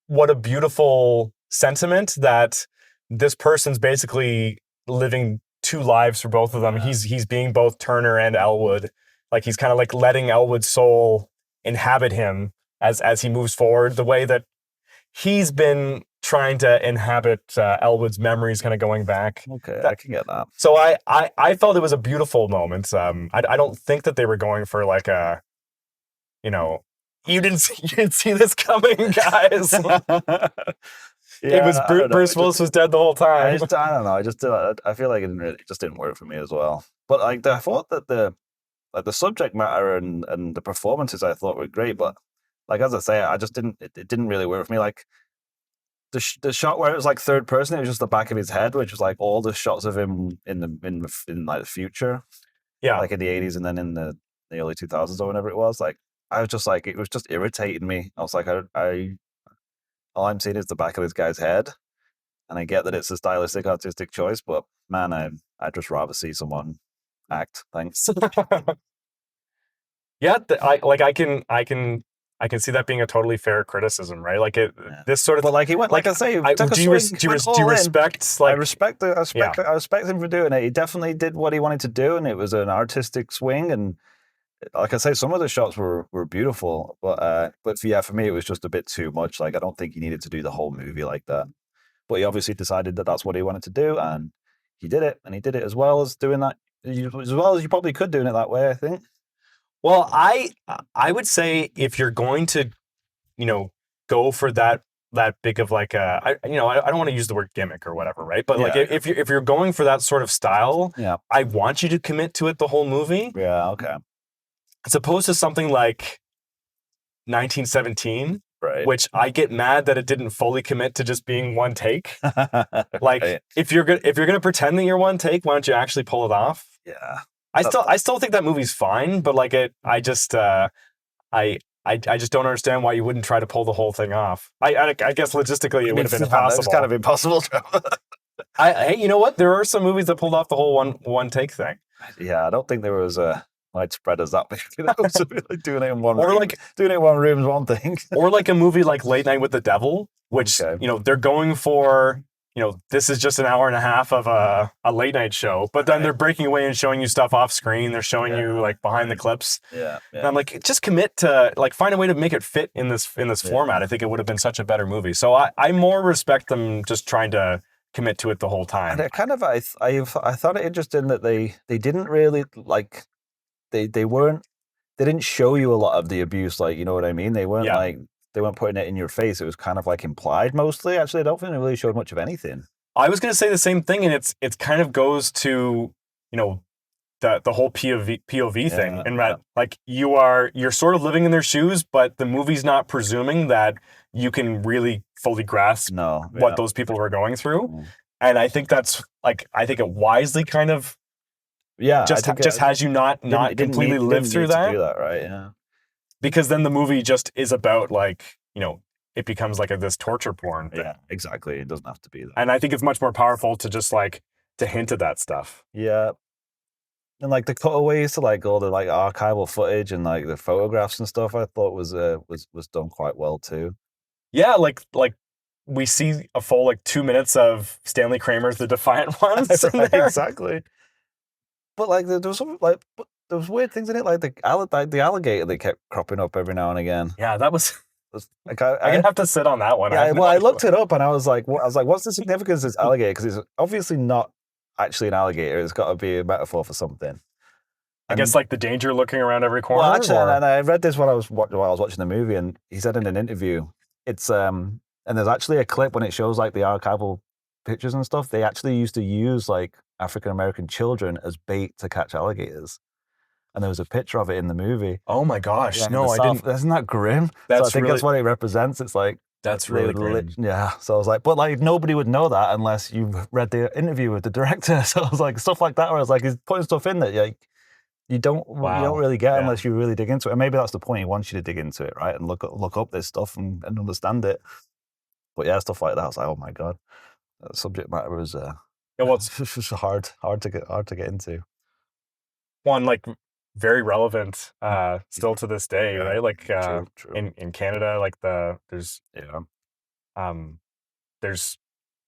what a beautiful sentiment that this person's basically living two lives for both of them. Yeah. He's being both Turner and Elwood. Like he's kind of like letting Elwood's soul inhabit him as he moves forward, the way that he's been trying to inhabit Elwood's memories, kind of going back. Okay, I can get that. So I felt it was a beautiful moment. I don't think that they were going for like a, you didn't see this coming, guys. It was Bruce Willis was dead the whole time. I don't know. I feel like it just didn't work for me as well. But like I thought that the subject matter and the performances I thought were great, but like as I say, I just didn't. It didn't really work for me. Like the shot where it was like third person, it was just the back of his head, which was like all the shots of him in like the future, like in the 80s and then in the early 2000s or whenever it was. Like I was just like, it was just irritating me. I was like, I all I'm seeing is the back of this guy's head, and I get that it's a stylistic, artistic choice, but man, I'd just rather see someone act. Thanks. Yeah, I can see that being a totally fair criticism, right? Like this sort of. But like he went, like I say, do you respect? Like I respect him for doing it. He definitely did what he wanted to do, and it was an artistic swing. And like I say, some of the shots were beautiful, but for me, it was just a bit too much. Like I don't think he needed to do the whole movie like that. But he obviously decided that that's what he wanted to do, and he did it, and he did it as well as doing that, as well as you probably could doing it that way, I think. Well, I would say if you're going to, go for that big of like I don't want to use the word gimmick or whatever, right? But like if you're going for that sort of style, I want you to commit to it the whole movie. Yeah, okay. As opposed to something like 1917, right? Which I get mad that it didn't fully commit to just being one take. Like right. if you're gonna pretend that you're one take, why don't you actually pull it off? Yeah. I still think that movie's fine, but like I just don't understand why you wouldn't try to pull the whole thing off. I guess logistically it would have been impossible. It's kind of impossible. Hey, you know what? There are some movies that pulled off the whole one take thing. Yeah, I don't think there was widespread as that. Like doing it in one room. Like doing it in one room is one thing. Or like a movie like Late Night with the Devil, which they're going for. This is just an hour and a half of a late night show, but then they're breaking away and showing you stuff off screen. They're showing you like behind the clips. Yeah. And I'm like, just commit to like find a way to make it fit in this format. I think it would have been such a better movie. So I more respect them just trying to commit to it the whole time. And I thought it interesting that they didn't really like they didn't show you a lot of the abuse. Like, you know what I mean? They weren't like. They weren't putting it in your face. It was kind of like implied mostly. Actually, I don't think they really showed much of anything. I was going to say the same thing, and it's kind of goes to, the whole POV thing. And like you're sort of living in their shoes, but the movie's not presuming that you can really fully grasp what those people were going through. Mm. And I think that's like, I think it wisely kind of just has you not completely live through that. To do that, right? Yeah. Because then the movie just is about like, it becomes like this torture porn thing. Yeah, exactly. It doesn't have to be that. And I think it's much more powerful to just like, to hint at that stuff. Yeah. And like the cutaways to like all the like archival footage and like the photographs and stuff, I thought was done quite well too. Yeah, like we see a full like 2 minutes of Stanley Kramer's The Defiant Ones. Right, exactly. But like there was some like there was weird things in it, like the alligator that kept cropping up every now and again. Yeah, that was like I'm gonna have to sit on that one. Yeah, I looked it up and I was like, what's the significance of this alligator? Because it's obviously not actually an alligator. It's got to be a metaphor for something. I guess like the danger looking around every corner. Well, actually, and I read this while I was watching the movie, and he said in an interview, it's and there's actually a clip when it shows like the archival pictures and stuff. They actually used to use like African American children as bait to catch alligators. And there was a picture of it in the movie. Oh my gosh! Yeah, no, I didn't. Isn't that grim? So I think that's what it represents. It's like that's really grim. Yeah. So I was like, but like nobody would know that unless you've read the interview with the director. So I was like, stuff like that, where I was like, he's putting stuff in that like You don't Wow. really get Yeah. unless you really dig into it. And maybe that's the point. He wants you to dig into it, right? And look up this stuff and understand it. But yeah, stuff like that. I was like, oh my god, that subject matter was Well, it's hard to get into. one like very relevant still to this day, Yeah, right? Like true. in Canada, like there's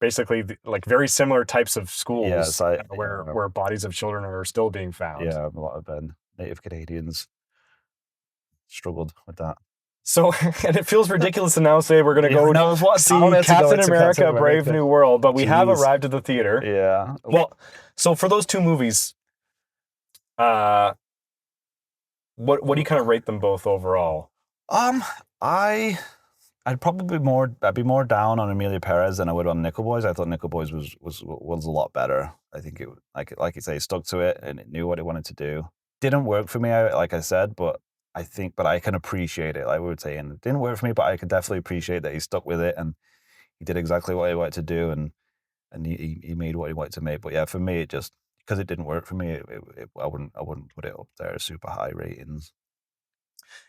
basically like very similar types of Yeah, schools it's like where bodies of children are still being found. yeah, a lot of Native Canadians struggled with that. So, and it feels ridiculous to now say we're going to go see Captain America, Brave New World, but we have arrived at the theater. Yeah. Well, so for those two movies, what do you kind of rate them both overall? I'd probably be more down on Emilia Pérez than I would on Nickel Boys. I thought Nickel Boys was a lot better. I think it like you say, stuck to it and it knew what it wanted to do. Didn't work for me, like I said, but I can appreciate it. Like we were saying, it didn't work for me, but I can definitely appreciate that he stuck with it and he did exactly what he wanted to do and he made what he wanted to make. But yeah, for me, it just because it didn't work for me, I wouldn't put it up there super high ratings.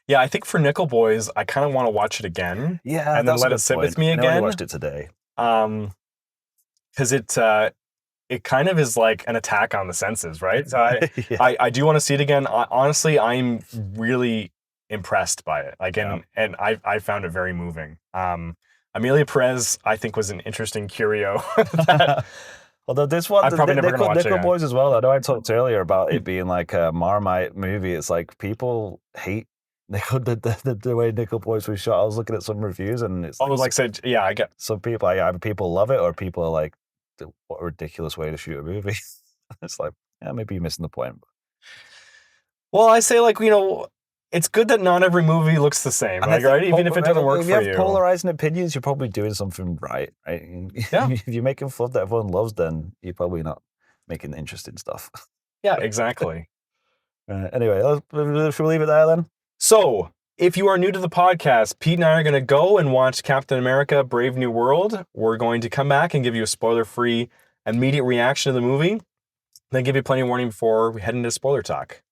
Yeah, I think for Nickel Boys, I kind of want to watch it again. Yeah, and then let it sit with me again. I watched it today. Because it kind of is like an attack on the senses, right? So I do want to see it again. Honestly, I'm really impressed by it. Like, and I found it very moving. Emilia Pérez, I think, was an interesting curio. Although this one, I'm probably never going to watch Nickel Boys as well. I know I talked earlier about it being like a Marmite movie. It's like people hate the way Nickel Boys was shot. I was looking at some reviews and it's I get some people. Either people love it or people are like, what a ridiculous way to shoot a movie. It's like, yeah, maybe you're missing the point. Well, I say it's good that not every movie looks the same, right? Even if it doesn't work for you. If you have polarizing opinions, you're probably doing something right? Yeah. If you're making stuff that everyone loves, then you're probably not making interesting stuff. Yeah, exactly. Anyway, should we leave it there then? So, if you are new to the podcast, Pete and I are going to go and watch Captain America, Brave New World. We're going to come back and give you a spoiler-free, immediate reaction to the movie, then give you plenty of warning before we head into spoiler talk.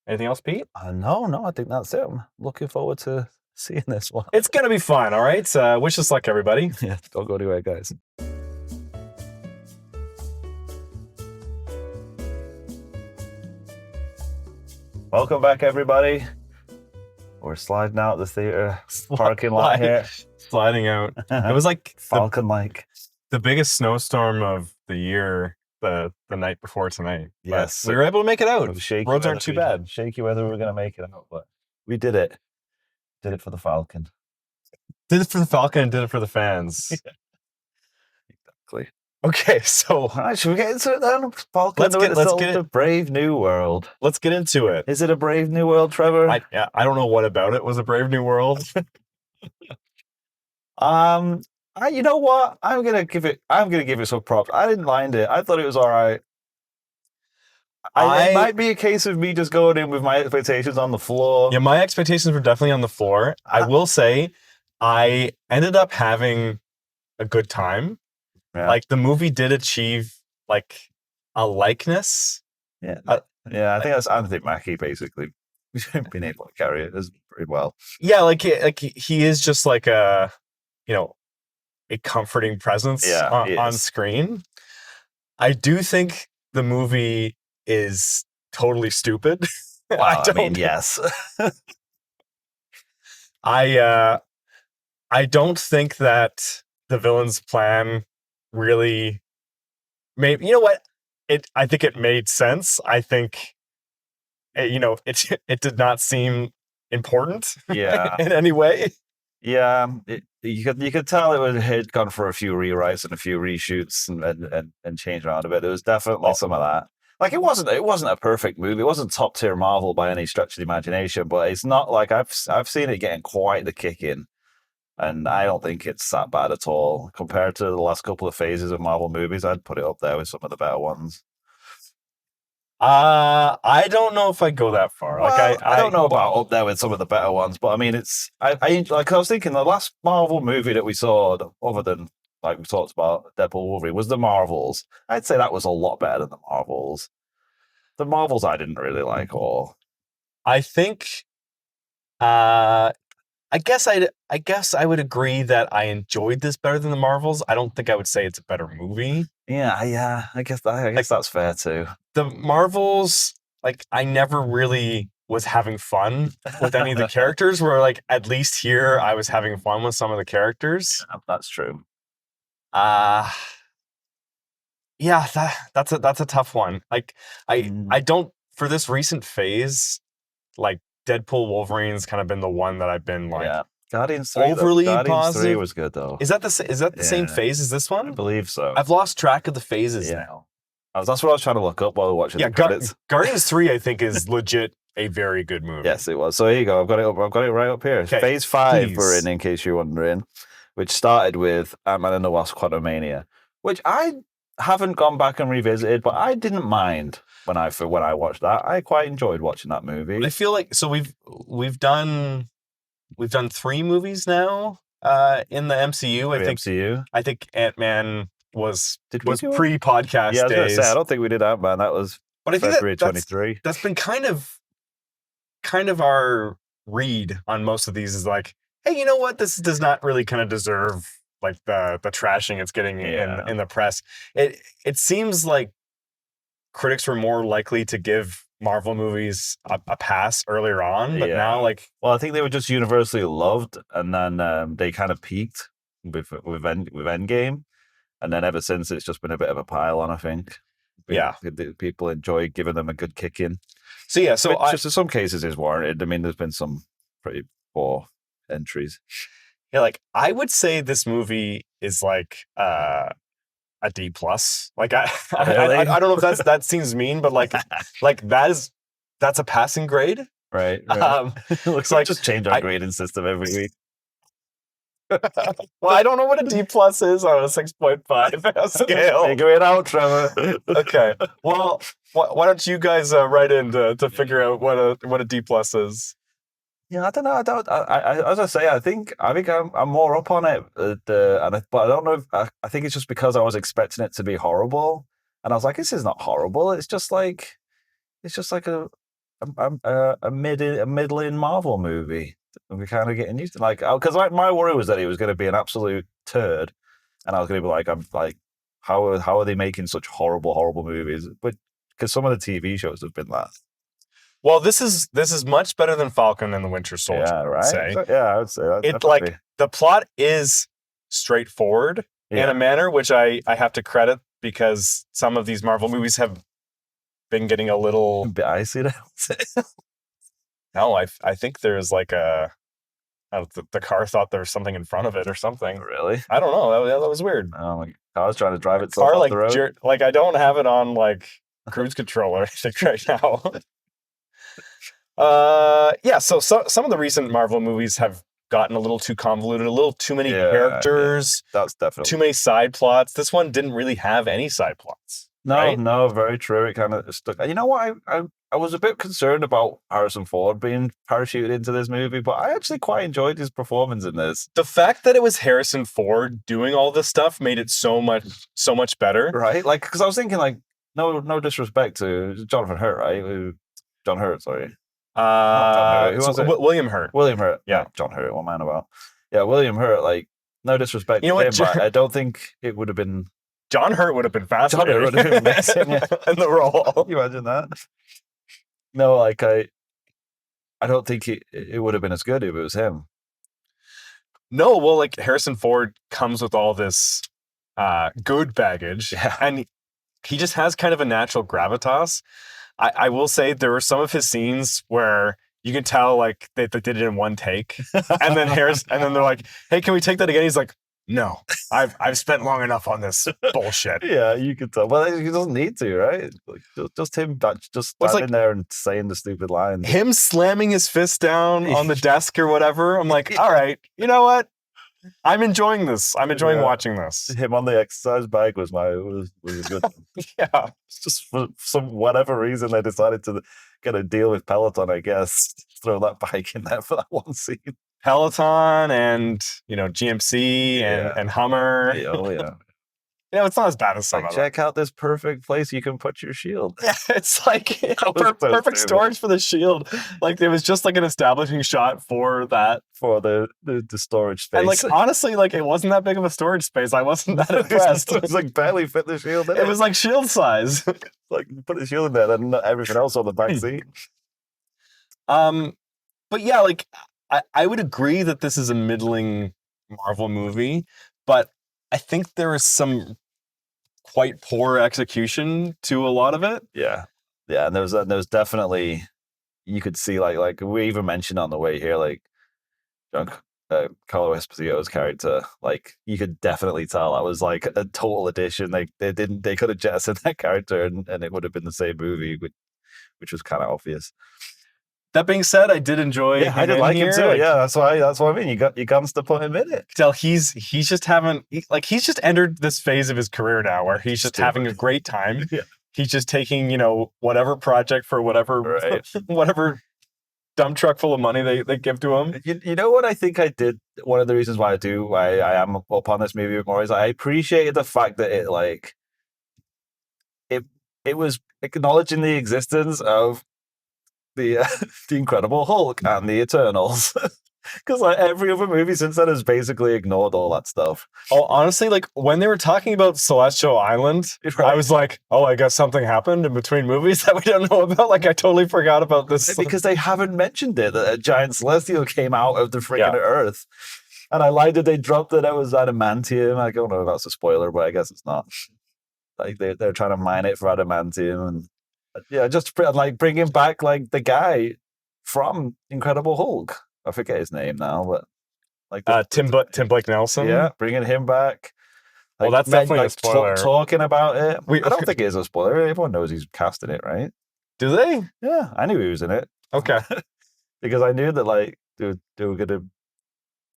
Anything else, Pete? No, I think that's it. I'm looking forward to seeing this one. It's going to be fun, all right? Wish us luck, everybody. Yeah, don't go anywhere, guys. Welcome back, everybody. We're sliding out the theater parking lot here. Sliding out. It was like Falcon-like. The biggest snowstorm of the year the night before tonight. Yes. But we were able to make it out. Roads aren't too bad. Shaky weather, we were going to make it out, but we did it. Did it for the Falcon. Did it for the Falcon and did it for the fans. Yeah. Exactly. Okay, so all right, should we get into it then? Falcon, let's get a Brave New World. Let's get into it. Is it a Brave New World, Trevor? I don't know what about it was a Brave New World. You know what? I'm gonna give it some props. I didn't mind it. I thought it was all right. It might be a case of me just going in with my expectations on the floor. Yeah, my expectations were definitely on the floor. I will say, I ended up having a good time. Yeah. Like the movie did achieve like a likeness. Yeah, I think Mackie basically been able to carry it pretty well. Yeah, like he is just like a comforting presence on screen. I do think the movie is totally stupid. Well, I mean, yes. I don't think that the villain's plan really made, you know what? I think it made sense. I think it did not seem important in any way. Yeah, you could tell it had gone for a few rewrites and a few reshoots and changed around a bit. There was definitely some of that. Like it wasn't a perfect movie. It wasn't top tier Marvel by any stretch of the imagination, but it's not like I've seen it getting quite the kick in, and I don't think it's that bad at all compared to the last couple of phases of Marvel movies. I'd put it up there with some of the better ones. I don't know if I'd go that far. Well, like I don't know about up there with some of the better ones, but I mean, it's I was thinking the last Marvel movie that we saw, other than like we talked about Deadpool and Wolverine, was the Marvels. I'd say that was a lot better than the Marvels. The Marvels I didn't really like all. I think, I guess I would agree that I enjoyed this better than the Marvels. I don't think I would say it's a better movie. Yeah. I guess that's fair too. The Marvels, like, I never really was having fun with any of the characters, where, like, at least here I was having fun with some of the characters. That's true. Yeah, that's a tough one. Like, I don't, for this recent phase, like, Deadpool Wolverine's kind of been the one that I've been like, Yeah. Guardians 3, overly Guardians 3 positive. was good though. Is that the same phase as this I one? believe so. I've lost track of the phases now. That's what I was trying to look up while watching the credits. Guardians 3, I think, is legit a very good movie. Yes, it was. So here you go. I've got it right up here. Okay, Phase 5 please. we're in case you're wondering, which started with Ant-Man and the Wasp: Quantumania, which I haven't gone back and revisited, but I didn't mind when I watched that. I quite enjoyed watching that movie. I feel like, so we've done 3 movies now in the MCU. I think Ant-Man was pre-podcast Yeah, I was days. gonna say, I don't think we did Ant-Man. That was February 23. That's been kind of our read on most of these, is like, hey, you know what? This does not really kind of deserve like the trashing it's getting in the press. It seems like critics were more likely to give Marvel movies a pass earlier on, but now, like, well, I think they were just universally loved, and then they kind of peaked with Endgame, and then ever since it's just been a bit of a pile on. I think, people enjoy giving them a good kick in. So which just in some cases is warranted. I mean, there's been some pretty poor entries. Yeah, like, I would say this movie is like a D+. Like, I don't know if that seems mean, but like that's a passing grade. Right. Looks like just change our grading system every week. Well, I don't know what a D+ is on a 6.5 scale. Figure it out, Trevor. Okay. Well, why don't you guys write in to figure out what a D+ is? Yeah, I don't know. As I say, I think I'm more up on it. But I don't know if I think it's just because I was expecting it to be horrible, and I was like, this is not horrible. It's just like a middling Marvel movie. And we're kind of getting used to, like, because my worry was that it was going to be an absolute turd, and I was going to be like, how are they making such horrible movies? But because some of the TV shows have been that. Well, this is much better than Falcon and the Winter Solider. Yeah, right. I would say that. It's like, the plot is straightforward in a manner, which I have to credit, because some of these Marvel movies have been getting a little bit icy now. No, I think there's like the car thought there was something in front of it or something. Really? I don't know. That was weird. Oh my God. I was trying to drive itself off the road. Like, I don't have it on like cruise control or anything right now. So some of the recent Marvel movies have gotten a little too convoluted, a little too many characters. Yeah. That's definitely too many side plots. This one didn't really have any side plots. No, very true. It kind of stuck. And you know what? I was a bit concerned about Harrison Ford being parachuted into this movie, but I actually quite enjoyed his performance in this. The fact that it was Harrison Ford doing all this stuff made it so much better. Right? Like, because I was thinking, like, no disrespect to Jonathan Hurt, right? John Hurt, sorry. Who was it? William Hurt. William Hurt. Yeah. John Hurt, what man about? Yeah, William Hurt, like, no disrespect to him, but I don't think it would have been... John Hurt would have been fascinating. John Hurt would have been amazing, in the role. Can you imagine that? No, like, I don't think it would have been as good if it was him. No, well, like, Harrison Ford comes with all this good baggage, and he just has kind of a natural gravitas. I will say there were some of his scenes where you can tell, like, they did it in one take, and then they're like, "Hey, can we take that again?" He's like, "No, I've spent long enough on this bullshit." Yeah, you can tell. Well, he doesn't need to, right? Like, just him, just standing there and saying the stupid lines. Him slamming his fist down on the desk or whatever. I'm like, all right, you know what? I'm enjoying this. I'm enjoying watching this. Him on the exercise bike was a good one. Yeah. It's just for some whatever reason they decided to get a deal with Peloton, I guess. Throw that bike in there for that one scene. Peloton and, GMC and Hummer. Oh, yeah. it's not as bad as some Like, of them. check out this perfect place you can put your shield. Yeah, it's like was so perfect stupid. storage for the shield. Like it was just like an establishing shot for that. For the storage space. And like honestly, like it wasn't that big of a storage space. I wasn't that impressed. It was like barely fit the shield in It was like shield size. like put the shield in there and everything else on the back seat. But yeah, like I would agree that this is a middling Marvel movie, but I think there is some quite poor execution to a lot of it. Yeah. And there was definitely, you could see like we even mentioned on the way here, like Carlo Esposito's character, like you could definitely tell that was like a total addition. They could have jettisoned that character and it would have been the same movie, which was kind of obvious. That being said, I did enjoy. Yeah, I did like him too. Yeah, that's what I mean. You guns to put him in it. Tell he's just he's just entered this phase of his career now where he's just having a great time. Yeah. He's just taking, whatever project for whatever whatever dump truck full of money they give to him. You know what I think I did? One of the reasons why I am up on this movie more is I appreciated the fact that it was acknowledging the existence of the Incredible Hulk and the Eternals. Because like every other movie since then has basically ignored all that stuff. Oh, honestly, like when they were talking about Celestial Island, I was like, oh, I guess something happened in between movies that we don't know about. Like I totally forgot about this. Because they haven't mentioned it, that a giant celestial came out of the freaking Earth. And I liked that they dropped that it was adamantium. I don't know if that's a spoiler, but I guess it's not. Like they're trying to mine it for adamantium. And yeah, just like bringing back like the guy from Incredible Hulk. I forget his name now, but like Tim Blake Nelson. Yeah, bringing him back. Well, that's definitely a spoiler. Talking about it. I don't think it is a spoiler. Everyone knows he's casting it, right? Do they? Yeah, I knew he was in it. Okay, because I knew that like they were gonna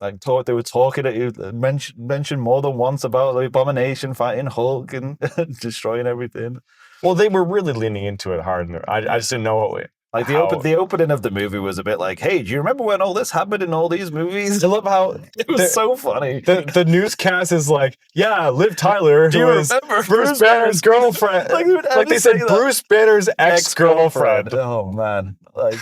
like talk. They were talking at you, mentioned more than once about the Abomination fighting Hulk and destroying everything. Well, they were really leaning into it hard. I just didn't know what. Like the opening of the movie was a bit like, hey, do you remember when all this happened in all these movies? I love how it was so funny. The newscast is like, yeah, Liv Tyler, who is Bruce Banner's girlfriend. like they said, Bruce Banner's ex-girlfriend. Oh man, like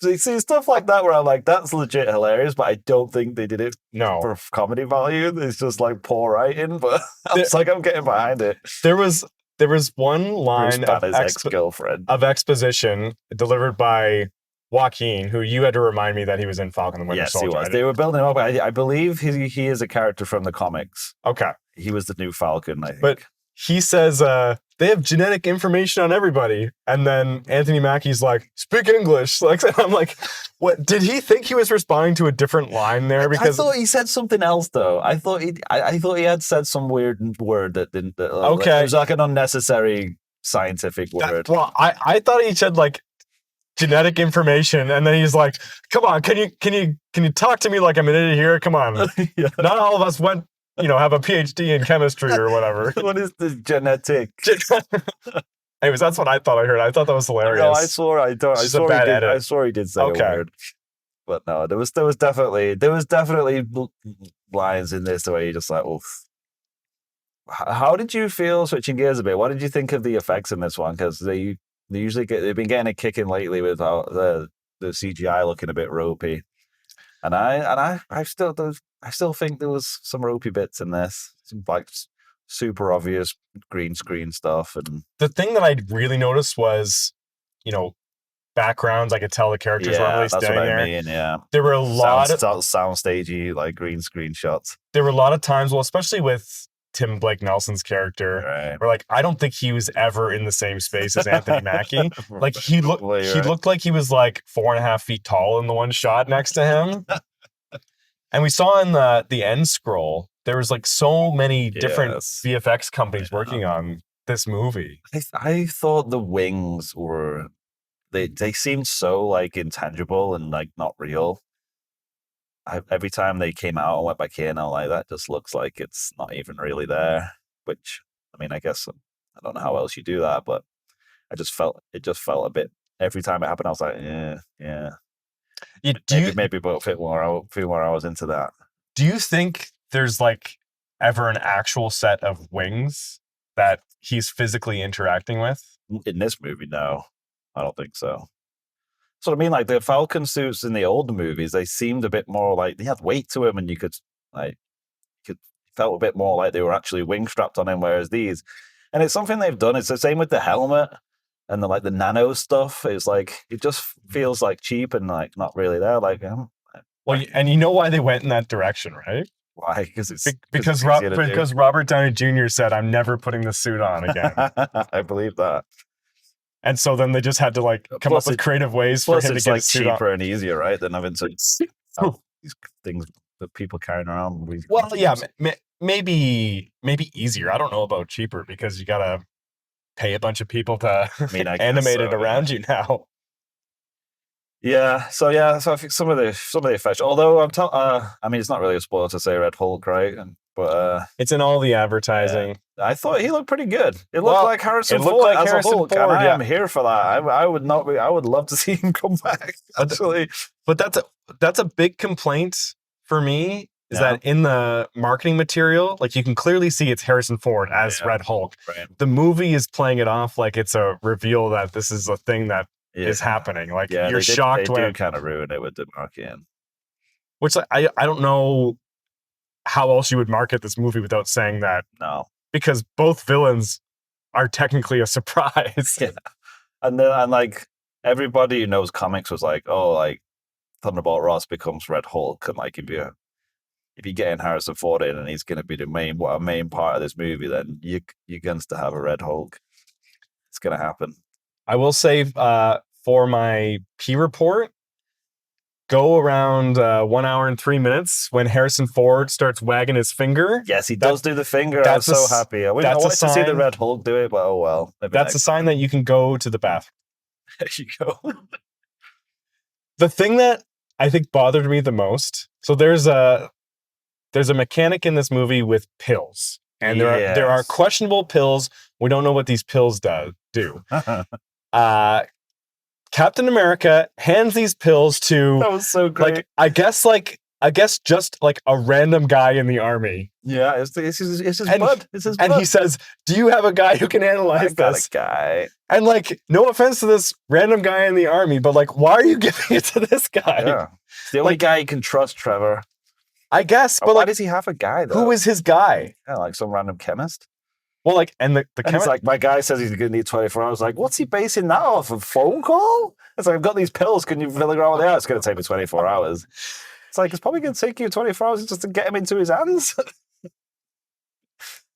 see stuff like that where I'm like, that's legit hilarious, but I don't think they did it for comedy value. It's just like poor writing, but it's like I'm getting behind it. There was one line of exposition delivered by Joaquin, who you had to remind me that he was in Falcon and Winter Solider. Yes, he was. They were building him up. I believe he is a character from the comics. Okay. He was the new Falcon, I think. But he says they have genetic information on everybody. And then Anthony Mackie's like, speak English. Like, I'm like, what? Did he think he was responding to a different line there? Because I thought he said something else, though. I thought he had said some weird word that didn't. Okay. It was like an unnecessary scientific word. Well, I thought he said like genetic information, and then he's like, come on, can you talk to me like I'm an idiot here? Come on. Yeah. Not all of us went, have a PhD in chemistry or whatever. What is the genetic? Anyways, that's what I thought I heard. I thought that was hilarious. No, I saw he did say a word. But no, there was definitely lines in this where you're just like, oof. How did you feel, switching gears a bit? What did you think of the effects in this one? Because they've been getting a kick in lately with the CGI looking a bit ropey. And I still think there was some ropey bits in this, some like super obvious green screen stuff. And the thing that I really noticed was, backgrounds. I could tell the characters weren't really standing there. I mean, yeah, there were a lot of soundstagey like green screen shots. There were a lot of times, well, especially with Tim Blake Nelson's character, right, where like I don't think he was ever in the same space as Anthony Mackie. Like he looked like he was like 4.5 feet tall in the one shot next to him. And we saw in the end scroll, there was like so many different VFX companies working on this movie. I thought the wings were, they seemed so like intangible and like not real. Every time they came out and went back in, I'm like, that just looks like it's not even really there. Which, I mean, I guess I don't know how else you do that, but it just felt a bit. Every time it happened, I was like, yeah. Maybe about a few more hours into that. Do you think there's like ever an actual set of wings that he's physically interacting with. In this movie, no, I don't think so. So I mean, like the Falcon suits in the old movies, they seemed a bit more like they had weight to them, and you could felt a bit more like they were actually wing strapped on him. Whereas these, and it's something they've done. It's the same with the helmet and the nano stuff. It's like it just feels like cheap and like not really there. Like, well, and you know why they went in that direction, right? why? Because because Robert Downey Jr. said, "I'm never putting this suit on again." I believe that. And so then they just had to like come up with creative ways for him to get like a suit on. cheaper and easier, right? Than having to these things that people carrying around. Well, yeah, maybe easier. I don't know about cheaper because you gotta pay a bunch of people to animate it around you now. Yeah, so I think some of the effects. Although I mean, it's not really a spoiler to say Red Hulk, right? But it's in all the advertising. Yeah, I thought he looked pretty good. It looked like Harrison Ford as a Hulk, and I am here for that. I would not be. I would love to see him come back. Actually, but that's a big complaint for me. Is that in the marketing material, like you can clearly see it's Harrison Ford as Red Hulk. Right. The movie is playing it off like it's a reveal that this is a thing that is happening. Like you're shocked when they do kind of ruin it with the marketing. Which I don't know how else you would market this movie without saying that. No, because both villains are technically a surprise. Yeah, and like everybody who knows comics was like, oh, like Thunderbolt Ross becomes Red Hulk, and like if you're getting Harrison Ford in and he's going to be the main part of this movie, then you're going to have a Red Hulk. It's going to happen. I will say for my P report, go around 1 hour and 3 minutes when Harrison Ford starts wagging his finger. Yes, he does do the finger. I'm so happy. I wanted to see the Red Hulk do it, but oh well. That's a sign that you can go to the bathroom. There you go. The thing that I think bothered me the most, so there's a mechanic in this movie with pills. And there are questionable pills. We don't know what these pills do. Captain America hands these pills to that was so great. I guess just like a random guy in the army. Yeah, it's his bud. It's his and bud. he says, "Do you have a guy who can analyze this?" A guy. And like, no offense to this random guy in the army, but like, why are you giving it to this guy? Yeah. It's the only guy you can trust, Trevor. I guess, but why does he have a guy though? Who is his guy? Yeah, like some random chemist. Well, like, and the chemist, like, my guy says he's going to need 24 hours. Like, what's he basing that off? A phone call? It's like, I've got these pills. Can you figure out what they are? It's going to take me 24 hours. It's like, it's probably going to take you 24 hours just to get him into his hands.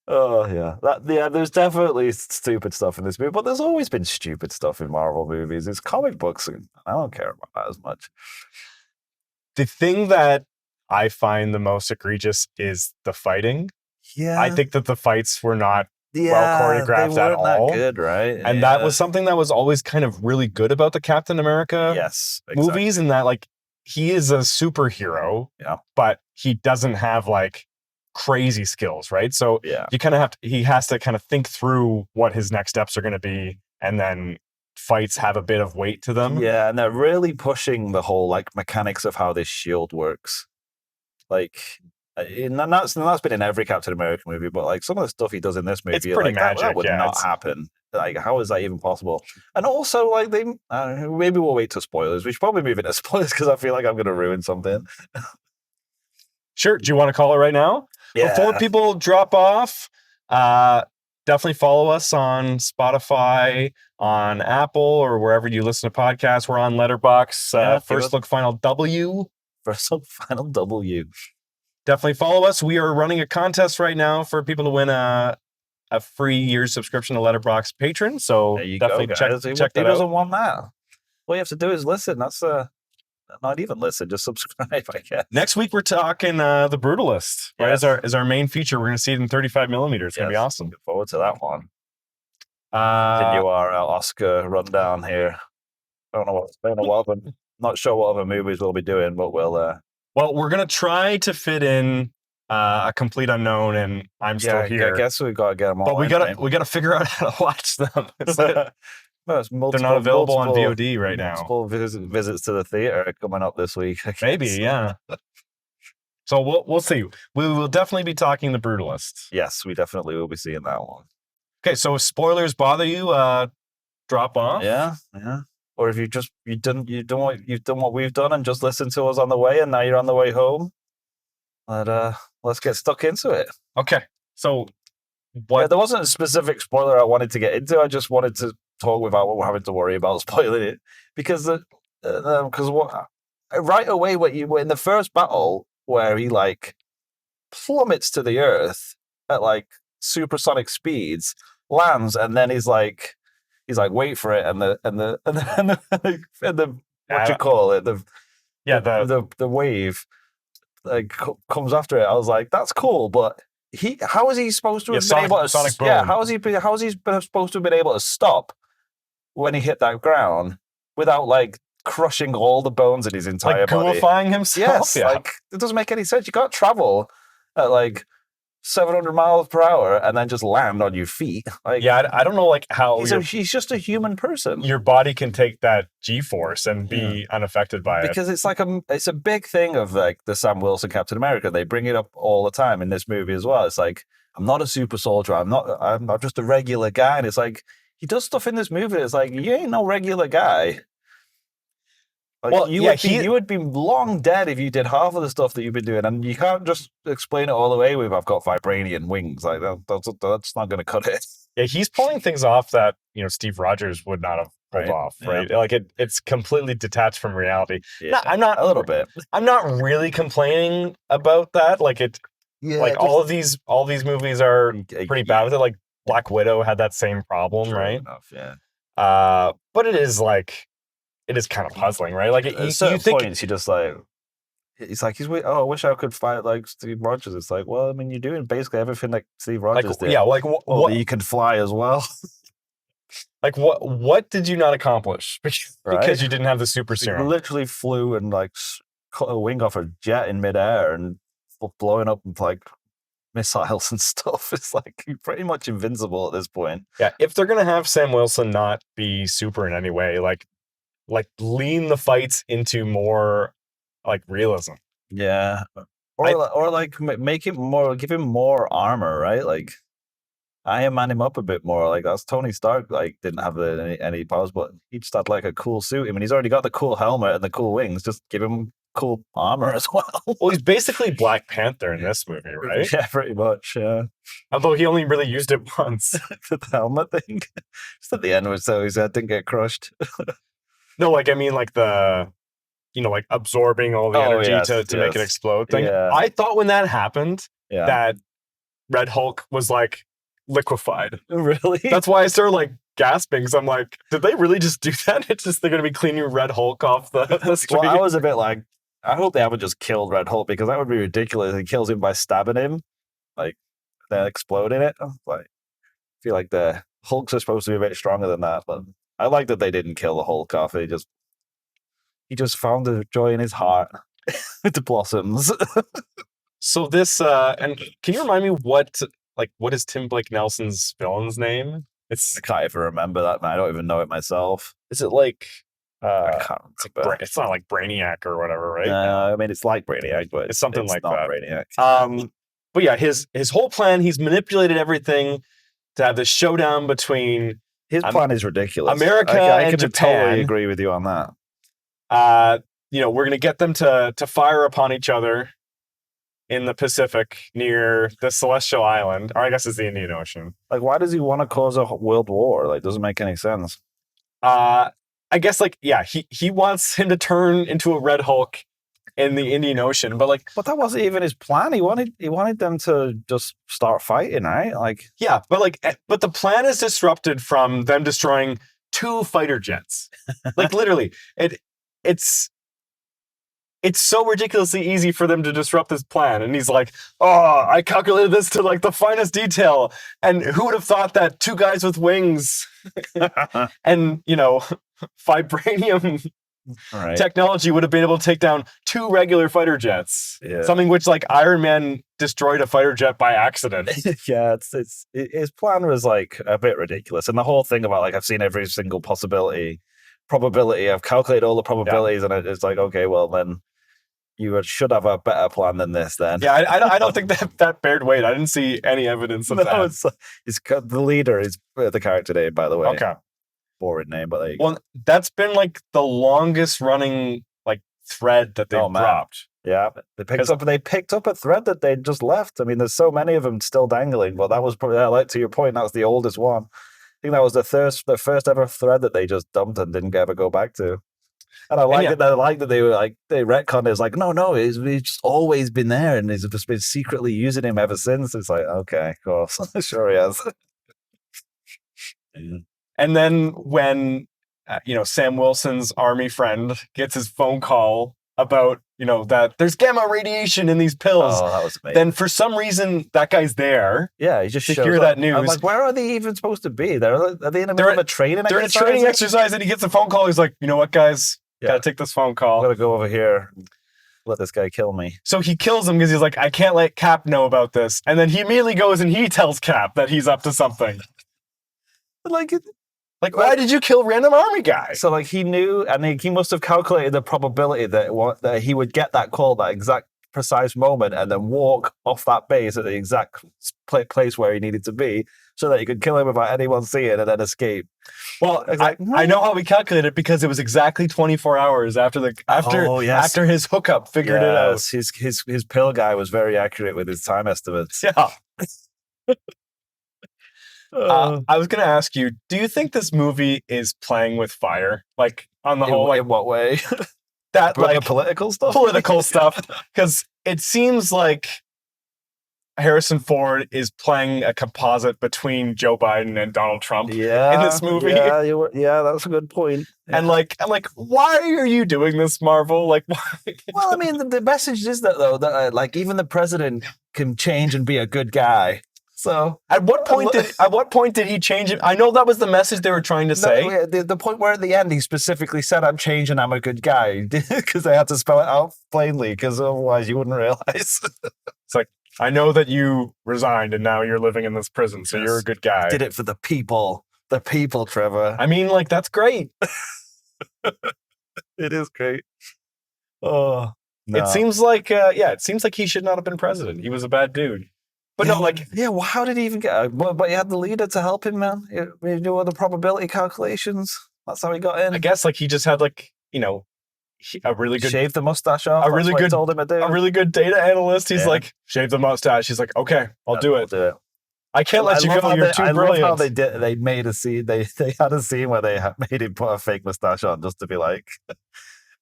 Oh, yeah. There's definitely stupid stuff in this movie, but there's always been stupid stuff in Marvel movies. It's comic books, and I don't care about that as much. The thing that I find the most egregious is the fighting. Yeah. I think that the fights were not well choreographed at all. That good, right? And that was something that was always kind of really good about the Captain America movies, in that like he is a superhero, but he doesn't have like crazy skills, right? So you kind of he has to kind of think through what his next steps are going to be, and then fights have a bit of weight to them. Yeah, and they're really pushing the whole like mechanics of how this shield works. Like, and that's been in every Captain America movie, but like some of the stuff he does in this movie, it's pretty magic. That would not happen. Like, how is that even possible? And also, like, maybe we'll wait to spoilers. We should probably move into spoilers because I feel like I'm going to ruin something. Sure. Do you want to call it right now? Yeah. Before people drop off, definitely follow us on Spotify, on Apple, or wherever you listen to podcasts. We're on Letterboxd. First Look Final W. First Look Final W. Definitely follow us. We are running a contest right now for people to win a free year's subscription to Letterboxd Patron. So definitely check that out. Who doesn't want that? All you have to do is listen. That's not even listen, just subscribe, I guess. Next week we're talking the Brutalist, right? As our main feature. We're going to see it in 35 millimeters. It's going to be awesome. Looking forward to that one. Continue our Oscar rundown here. I don't know what not sure what other movies we'll be doing, but we'll. Well, we're gonna try to fit in A Complete Unknown and I'm Still Here. I guess we've got to get them all. But we gotta figure out how to watch them. They're not available on VOD right now. Multiple visits to the theater coming up this week. Maybe, yeah. So we'll see. We will definitely be talking the Brutalist. Yes, we definitely will be seeing that one. Okay, so if spoilers bother you, drop off. Yeah. Or if you've done what we've done and just listened to us on the way, and now you're on the way home. But let's get stuck into it. Okay, so what? Yeah, there wasn't a specific spoiler I wanted to get into. I just wanted to talk without having to worry about spoiling it, because what right away when you were in the first battle where he like plummets to the earth at like supersonic speeds, lands, and then he's like wait for it, and the what you call it, the wave like comes after it. I was like, that's cool, but how is he supposed to have been able to? Yeah, how is he supposed to have been able to stop when he hit that ground without like crushing all the bones in his entire body? Like himself? Yes, like it doesn't make any sense. You can't travel at like 700 miles per hour and then just land on your feet. Like, yeah, I don't know like how he's just a human person. Your body can take that G-force and be unaffected by it. Because it's like it's a big thing of like the Sam Wilson Captain America. They bring it up all the time in this movie as well. It's like, I'm not a super soldier. I'm just a regular guy. And it's like, he does stuff in this movie. It's like, you ain't no regular guy. Like, well, you would be long dead if you did half of the stuff that you've been doing, and you can't just explain it all away with "I've got vibranium wings." Like that's not going to cut it. Yeah, he's pulling things off that Steve Rogers would not have pulled off, right? Like it's completely detached from reality. Yeah, I'm not a little bit. I'm not really complaining about that. Like all these movies are pretty bad with it. Like Black Widow had that same problem, right? Enough, yeah. But it is like. It is kind of puzzling, right? Like at certain points, you just like, I wish I could fight like Steve Rogers. It's like, well, I mean, you're doing basically everything like Steve Rogers did. Yeah, like what you can fly as well. Like what did you not accomplish because you didn't have the super serum? You literally flew and like cut a wing off a jet in midair and blowing up like missiles and stuff. It's like you're pretty much invincible at this point. Yeah, if they're gonna have Sam Wilson not be super in any way, like lean the fights into more like realism. Yeah. Or like make it more, give him more armor, right? Like Iron Man him up a bit more. Like that's Tony Stark, like didn't have any powers, but he just had like a cool suit. I mean, he's already got the cool helmet and the cool wings. Just give him cool armor as well. Well, he's basically Black Panther in this movie, right? Yeah, pretty much, yeah. Although he only really used it once. The helmet thing. Just at the end where so his head didn't get crushed. No, like I mean, like the, like absorbing all the energy to make it explode thing. Yeah. I thought when that happened, that Red Hulk was like liquefied. Really? That's why I started like gasping. So I'm like, did they really just do that? It's just they're gonna be cleaning Red Hulk off the street. Well, I was a bit like, I hope they haven't just killed Red Hulk, because that would be ridiculous. He kills him by stabbing him, like then exploding it. Like, I feel like the Hulks are supposed to be a bit stronger than that, but. I like that they didn't kill the Hulk off. He just found the joy in his heart with the blossoms. So this, and can you remind me what is Tim Blake Nelson's villain's name? I can't even remember that, man. I don't even know it myself. Is it like, I can't remember. It's not like Brainiac or whatever, right? No, I mean, it's like Brainiac, but it's something like not that. Brainiac. But yeah, his whole plan, he's manipulated everything to have this showdown between his plan is ridiculous. America and can Japan. Totally agree with you on that. We're going to get them to fire upon each other in the Pacific near the Celestial Island, or I guess it's the Indian Ocean. Like, why does he want to cause a world war? Like, doesn't make any sense. I guess, he wants him to turn into a Red Hulk in the Indian Ocean, but that wasn't even his plan. He wanted them to just start fighting, right? Like, yeah, but the plan is disrupted from them destroying 2 fighter jets. Like, literally, it's so ridiculously easy for them to disrupt this plan. And he's like, oh, I calculated this to like the finest detail. And who would have thought that 2 guys with wings and vibranium technology would have been able to take down 2 regular fighter jets. Yeah. Something which like Iron Man destroyed a fighter jet by accident. Yeah, it's his plan was like a bit ridiculous. And the whole thing about like, I've seen every single probability, I've calculated all the probabilities, and it's like, okay, well then you should have a better plan than this. Then, Yeah, I don't think that bared weight. I didn't see any evidence of no, that. it's the leader is the character name, by the way. Okay. Boring name, but well, that's been like the longest running like thread that they've dropped. Yeah, they picked up a thread that they just left. I mean, there's so many of them still dangling, but that was probably like to your point. That was the oldest one. I think that was the first ever thread that they just dumped and didn't ever go back to. And I like it. I like that they were like they retconned it. It's like no, he's just always been there, and he's just been secretly using him ever since. It's like okay, of course, sure he has. Yeah. And then when Sam Wilson's army friend gets his phone call about that there's gamma radiation in these pills. Oh, that was amazing. Then for some reason that guy's there. Yeah, he just to hear that news. I'm like, where are they even supposed to be? Are they in the middle of a training exercise? They're in a training exercise, and he gets a phone call. He's like, you know what, guys? Gotta take this phone call. Gotta go over here. Let this guy kill me. So he kills him because he's like, I can't let Cap know about this. And then he immediately goes and he tells Cap that he's up to something. Like, why did you kill random army guy? So, like, he knew, and he must have calculated the probability that he would get that call, that exact precise moment, and then walk off that base at the exact place where he needed to be, so that he could kill him without anyone seeing and then escape. Well, I know how we calculated it because it was exactly 24 hours after his hookup figured it out. His pill guy was very accurate with his time estimates. Yeah. I was going to ask you, do you think this movie is playing with fire? Like, on the whole, in what way? That like political stuff? Political stuff. Because it seems like Harrison Ford is playing a composite between Joe Biden and Donald Trump in this movie. Yeah, that's a good point. Yeah. And I'm like, why are you doing this, Marvel? Like, why? Well, I mean, the message is that like even the president can change and be a good guy. So at what point did he change it? I know that was the message they were trying to say. The point where at the end he specifically said, "I'm changing. I'm a good guy," because they had to spell it out plainly, because otherwise you wouldn't realize. It's like, I know that you resigned and now you're living in this prison, so you're a good guy. Did it for the people. The people, Trevor. I mean, like, that's great. It is great. Oh, no. It seems like he should not have been president. He was a bad dude. But well, how did he even get? But he had the leader to help him, man. He knew all the probability calculations. That's how he got in. I guess he just had a really good shave the mustache off. Told him to do. A really good data analyst. He's like, shave the mustache. He's like, okay, I'll do it. I can't let you go. You're too brilliant. I love how they made a scene. They had a scene where they made him put a fake mustache on just to be like.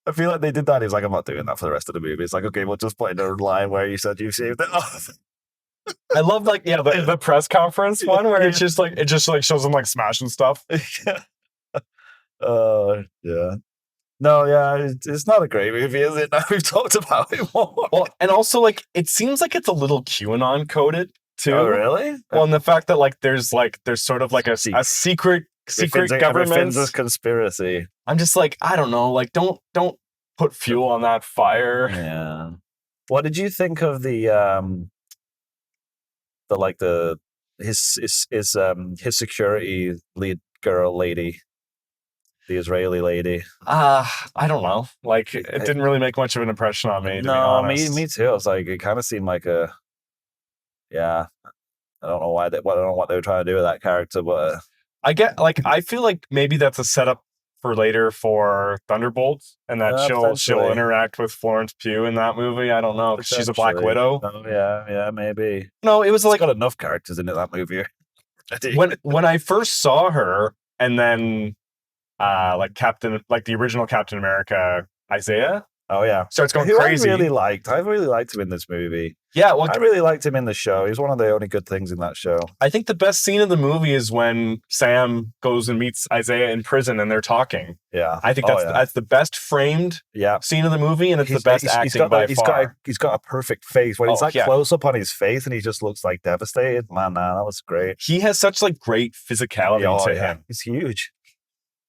I feel like they did that. He's like, I'm not doing that for the rest of the movie. It's like, okay, we'll just put in a line where you said you shaved it off. I love the press conference one where it just shows them smashing stuff. Yeah. Yeah. No, yeah, it's not a great movie, is it? Now we've talked about it more. Well, and also it seems like it's a little QAnon coded too. Oh, really? Well, and the fact that there's sort of like a secret government conspiracy. I'm just like, I don't know, don't put fuel on that fire. Yeah. What did you think of his security lead lady, the Israeli lady? I don't know. It didn't really make much of an impression on me. No, me too. I was like, it kind of seemed like I don't know why. I don't know what they were trying to do with that character, but I feel like maybe that's a setup for later for Thunderbolts, and that she'll interact with Florence Pugh in that movie. I don't know, because she's a Black Widow. Oh, yeah, maybe. No, it was it's got enough characters in that movie. when I first saw her, and then the original Captain America, Isaiah. Oh yeah, starts going crazy. I really liked him in this movie. Yeah, well, I really liked him in the show. He's one of the only good things in that show. I think the best scene of the movie is when Sam goes and meets Isaiah in prison and they're talking. Yeah, I think that's the best framed scene of the movie, and it's the best acting by far. He's got a perfect face. When he's close up on his face and he just looks devastated. Man, that was great. He has such great physicality to him. He's huge,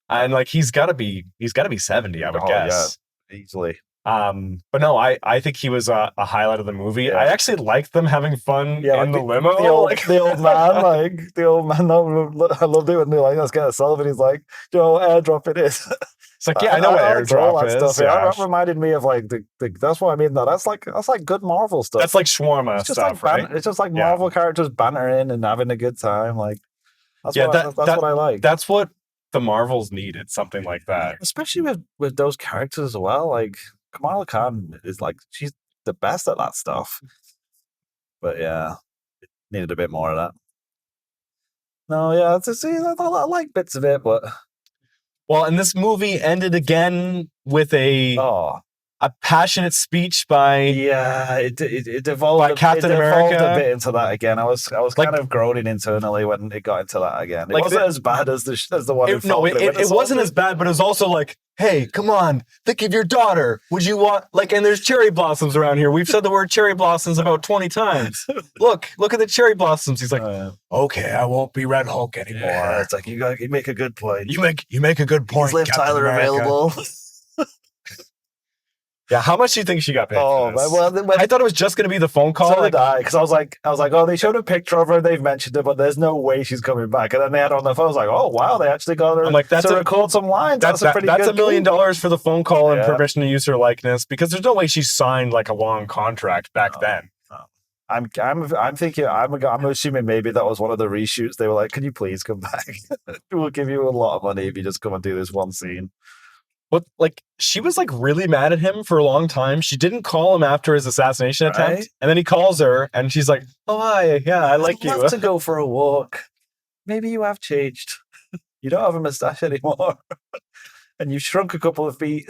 and he's got to be 70, I would guess. Yeah, easily. But no, I think he was a highlight of the movie. Yeah. I actually liked them having fun in the limo. The old man, I loved it when they're like, let's get a selfie. He's like, airdrop it is. It's like, yeah, I know what enjoy all airdrop that is. stuff. Yeah, Yeah. that reminded me of like the that's what I mean. Though that's like good Marvel stuff. That's like shawarma it's just stuff, like right? it's just like Yeah. Marvel characters bantering and having a good time. Like that's Yeah, what that's what I like. That's what the Marvels needed, something like that. Especially with those characters as well. Like Kamala Khan is like she's the best at that stuff. But yeah, needed a bit more of that. No, yeah, I like bits of it, but Well, and this movie ended again with a passionate speech by it evolved. By Captain it evolved America. a bit into that again. I was kind of groaning internally when it got into that again. It wasn't as bad as the one. It wasn't as bad, but it was also like, hey, come on, think of your daughter. Would you want and there's cherry blossoms around here. We've said the word cherry blossoms about 20 times. Look at the cherry blossoms. He's like, okay, I won't be Red Hulk anymore. Yeah, it's like you make a good point. You make a good point. Is Liv Tyler available? Yeah, how much do you think she got paid for this? Well, I thought it was just going to be the phone call. So did I, because I was like, oh, they showed a picture of her, they've mentioned it, but there's no way she's coming back. And then they had her on the phone. I was like, oh wow, they actually got her. I'm like, to record some lines. That's $1 million for the phone call and permission to use her likeness, because there's no way she signed like a long contract back then. I'm thinking I'm assuming maybe that was one of the reshoots. They were like, can you please come back? We'll give you a lot of money if you just come and do this one scene. But like, she was like really mad at him for a long time. She didn't call him after his assassination attempt, and then he calls her, and she's like, "Oh hi, yeah, I like you." I'd love to go for a walk. Maybe you have changed. You don't have a mustache anymore, and you've shrunk a couple of feet.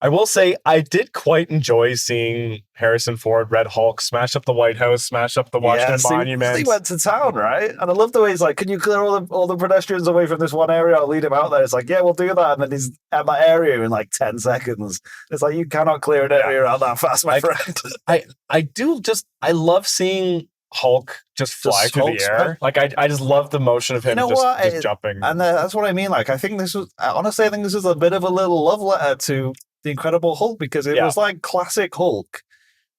I will say, I did quite enjoy seeing Harrison Ford, Red Hulk, smash up the White House, smash up the Washington Monument. He went to town, right? And I love the way he's like, can you clear all the pedestrians away from this one area? I'll lead him out there. It's like, yeah, we'll do that. And then he's at that area in like 10 seconds. It's like, you cannot clear an area out that fast, my friend. I love seeing Hulk just fly through the air. Like, I just love the motion of him just jumping. And that's what I mean. Like, I think this was a bit of a little love letter to the Incredible Hulk, because it was like classic Hulk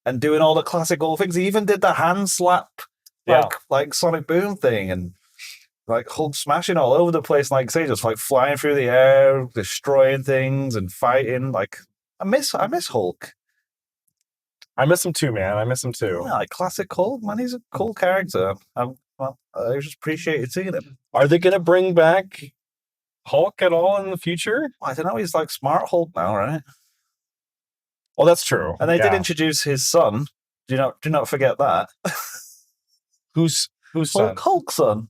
and doing all the classic Hulk things. He even did the hand slap, like Sonic Boom thing, and like Hulk smashing all over the place, like say, just like flying through the air, destroying things and fighting. Like I miss Hulk. I miss him too, man. I miss him too. Yeah, like classic Hulk, man. He's a cool character. I just appreciated seeing him. Are they gonna bring back Hulk at all in the future? I don't know. He's like Smart Hulk now, right? Well, that's true. And they did introduce his son. Do not forget that. Who's son? Hulk's son.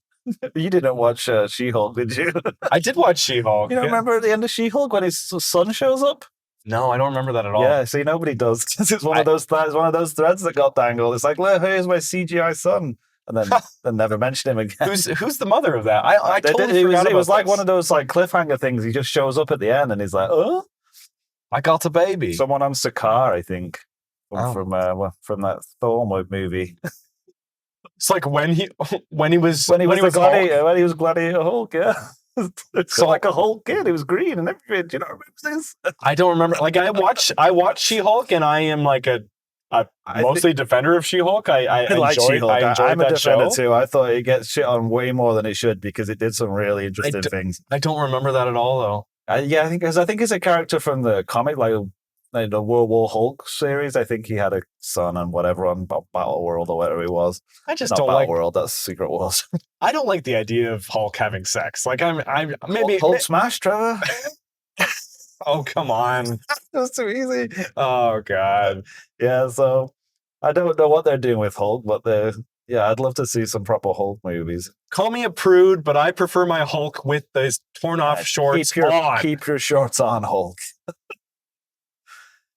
You didn't watch She-Hulk, did you? I did watch She-Hulk. You don't remember at the end of She-Hulk when his son shows up? No, I don't remember that at all. Yeah, see, nobody does. It's one of those threads that got dangled. It's like, look, here's my CGI son. And then they never mention him again. Who's the mother of that? I totally forgot about it was like one of those like cliffhanger things. He just shows up at the end and he's like, oh, I got a baby. Someone on Sakaar, I think, from that Thor movie. It's like when he was Gladiator Hulk, yeah. It's so, like a Hulk kid. He was green and everything. Do you not remember this? I don't remember. Like I watched She-Hulk, and I am like a mostly defender of She-Hulk. I like She-Hulk. I'm a defender too. I thought it gets shit on way more than it should because it did some really interesting things. I don't remember that at all, though. I think it's a character from the comic, like the World War Hulk series. I think he had a son and whatever on Battle World or whatever he was. I just not don't Battle like World. That's Secret Wars. I don't like the idea of Hulk having sex. Like Hulk smash, Trevor. Oh, come on. That's too easy. Oh, God. Yeah, so I don't know what they're doing with Hulk, but I'd love to see some proper Hulk movies. Call me a prude, but I prefer my Hulk with those torn off shorts on. Keep your shorts on, Hulk.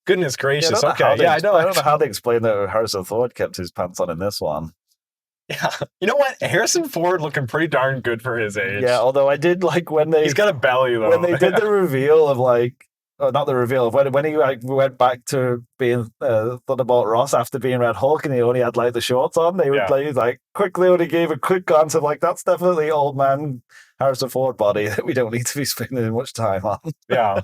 Goodness gracious. I don't know how they explain that Harrison Ford kept his pants on in this one. Yeah. You know what? Harrison Ford looking pretty darn good for his age. Yeah, although I did like he's got a belly though. When they did the reveal of not the reveal of when he went back to being Thunderbolt Ross after being Red Hulk and he only had like the shorts on, they would quickly only gave a quick glance of like, that's definitely old man Harrison Ford body that we don't need to be spending much time on. Yeah.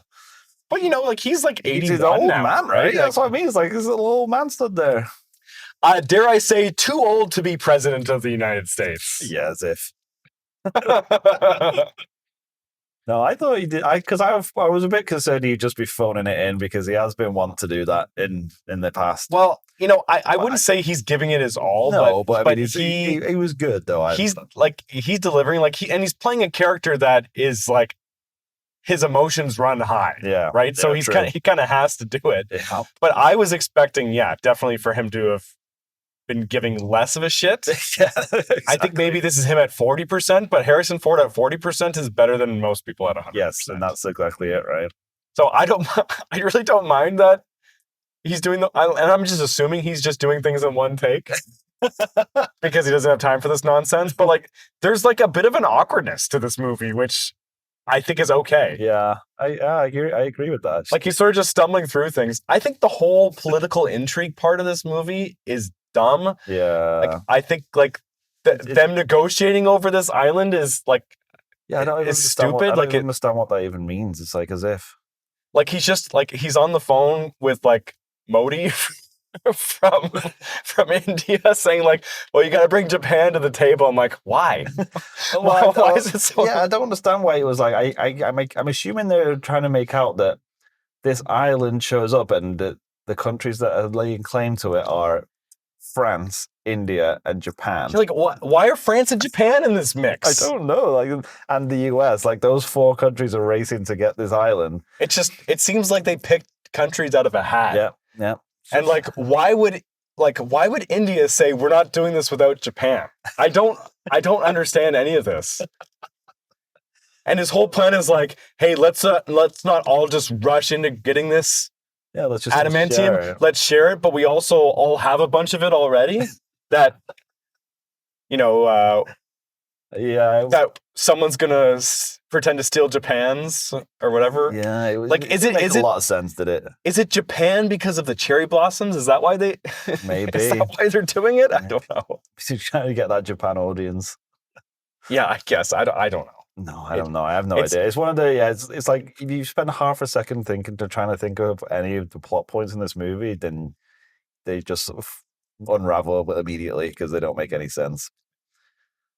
But like he's like 80. He's an old man, right? That's what I mean. It's like this little old man stood there. Dare I say, too old to be president of the United States. Yeah, as if. No, I thought he did. Because I was a bit concerned he'd just be phoning it in because he has been one to do that in the past. Well, I wouldn't say he's giving it his all, No, but I mean, he he was good though. he's delivering and he's playing a character that is like his emotions run high. Yeah. Right. So he kind of has to do it. Yeah. But I was expecting, definitely for him to have been giving less of a shit. Yeah, exactly. I think maybe this is him at 40%, but Harrison Ford at 40% is better than most people at 100%. Yes, and that's exactly it, right? So I really don't mind that he's doing and I'm just assuming he's just doing things in one take because he doesn't have time for this nonsense. But like, there's like a bit of an awkwardness to this movie, which I think is okay. Yeah, I agree with that. Like he's sort of just stumbling through things. I think the whole political intrigue part of this movie is dumb. Yeah. Like I think like them negotiating over this island is like I don't even stupid. I don't even understand what that even means. It's like as if like he's just like he's on the phone with like Modi from India saying like, well, you got to bring Japan to the table. I'm like, why? Why is it so? Yeah, I don't understand why it was like. I'm assuming they're trying to make out that this island shows up and the countries that are laying claim to it are France, India, and Japan. You're like, why are France and Japan in this mix? I don't know. Like, and the US, like those 4 countries are racing to get this island. It seems like they picked countries out of a hat. Yeah, yeah. And like, why would India say we're not doing this without Japan? I don't understand any of this. And his whole plan is like, hey, let's not all just rush into getting this. Yeah, let's just adamantium. Let's share it, but we also all have a bunch of it already. That that someone's gonna pretend to steal Japan's or whatever. Yeah, it was like. Is it a lot of sense, did it? Is it Japan because of the cherry blossoms? Is that why they? Maybe. Is that why they're doing it? I don't know. He's trying to get that Japan audience. Yeah, I guess. I don't know. No, I don't know. I have no idea. It's one of the it's like if you spend half a second trying to think of any of the plot points in this movie, then they just sort of unravel immediately because they don't make any sense.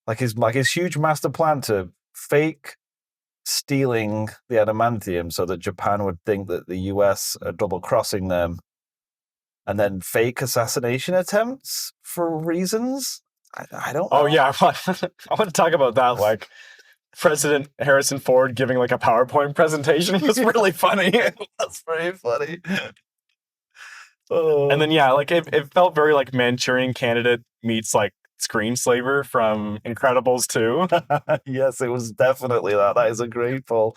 Like his huge master plan to fake stealing the adamantium so that Japan would think that the US are double crossing them, and then fake assassination attempts for reasons. I don't know. Oh yeah, I want to talk about that. Like President Harrison Ford giving like a PowerPoint presentation was really funny. That's pretty funny. And then like it felt very like Manchurian Candidate meets like Screenslaver from Incredibles 2. Yes, it was definitely that. That is a great pull.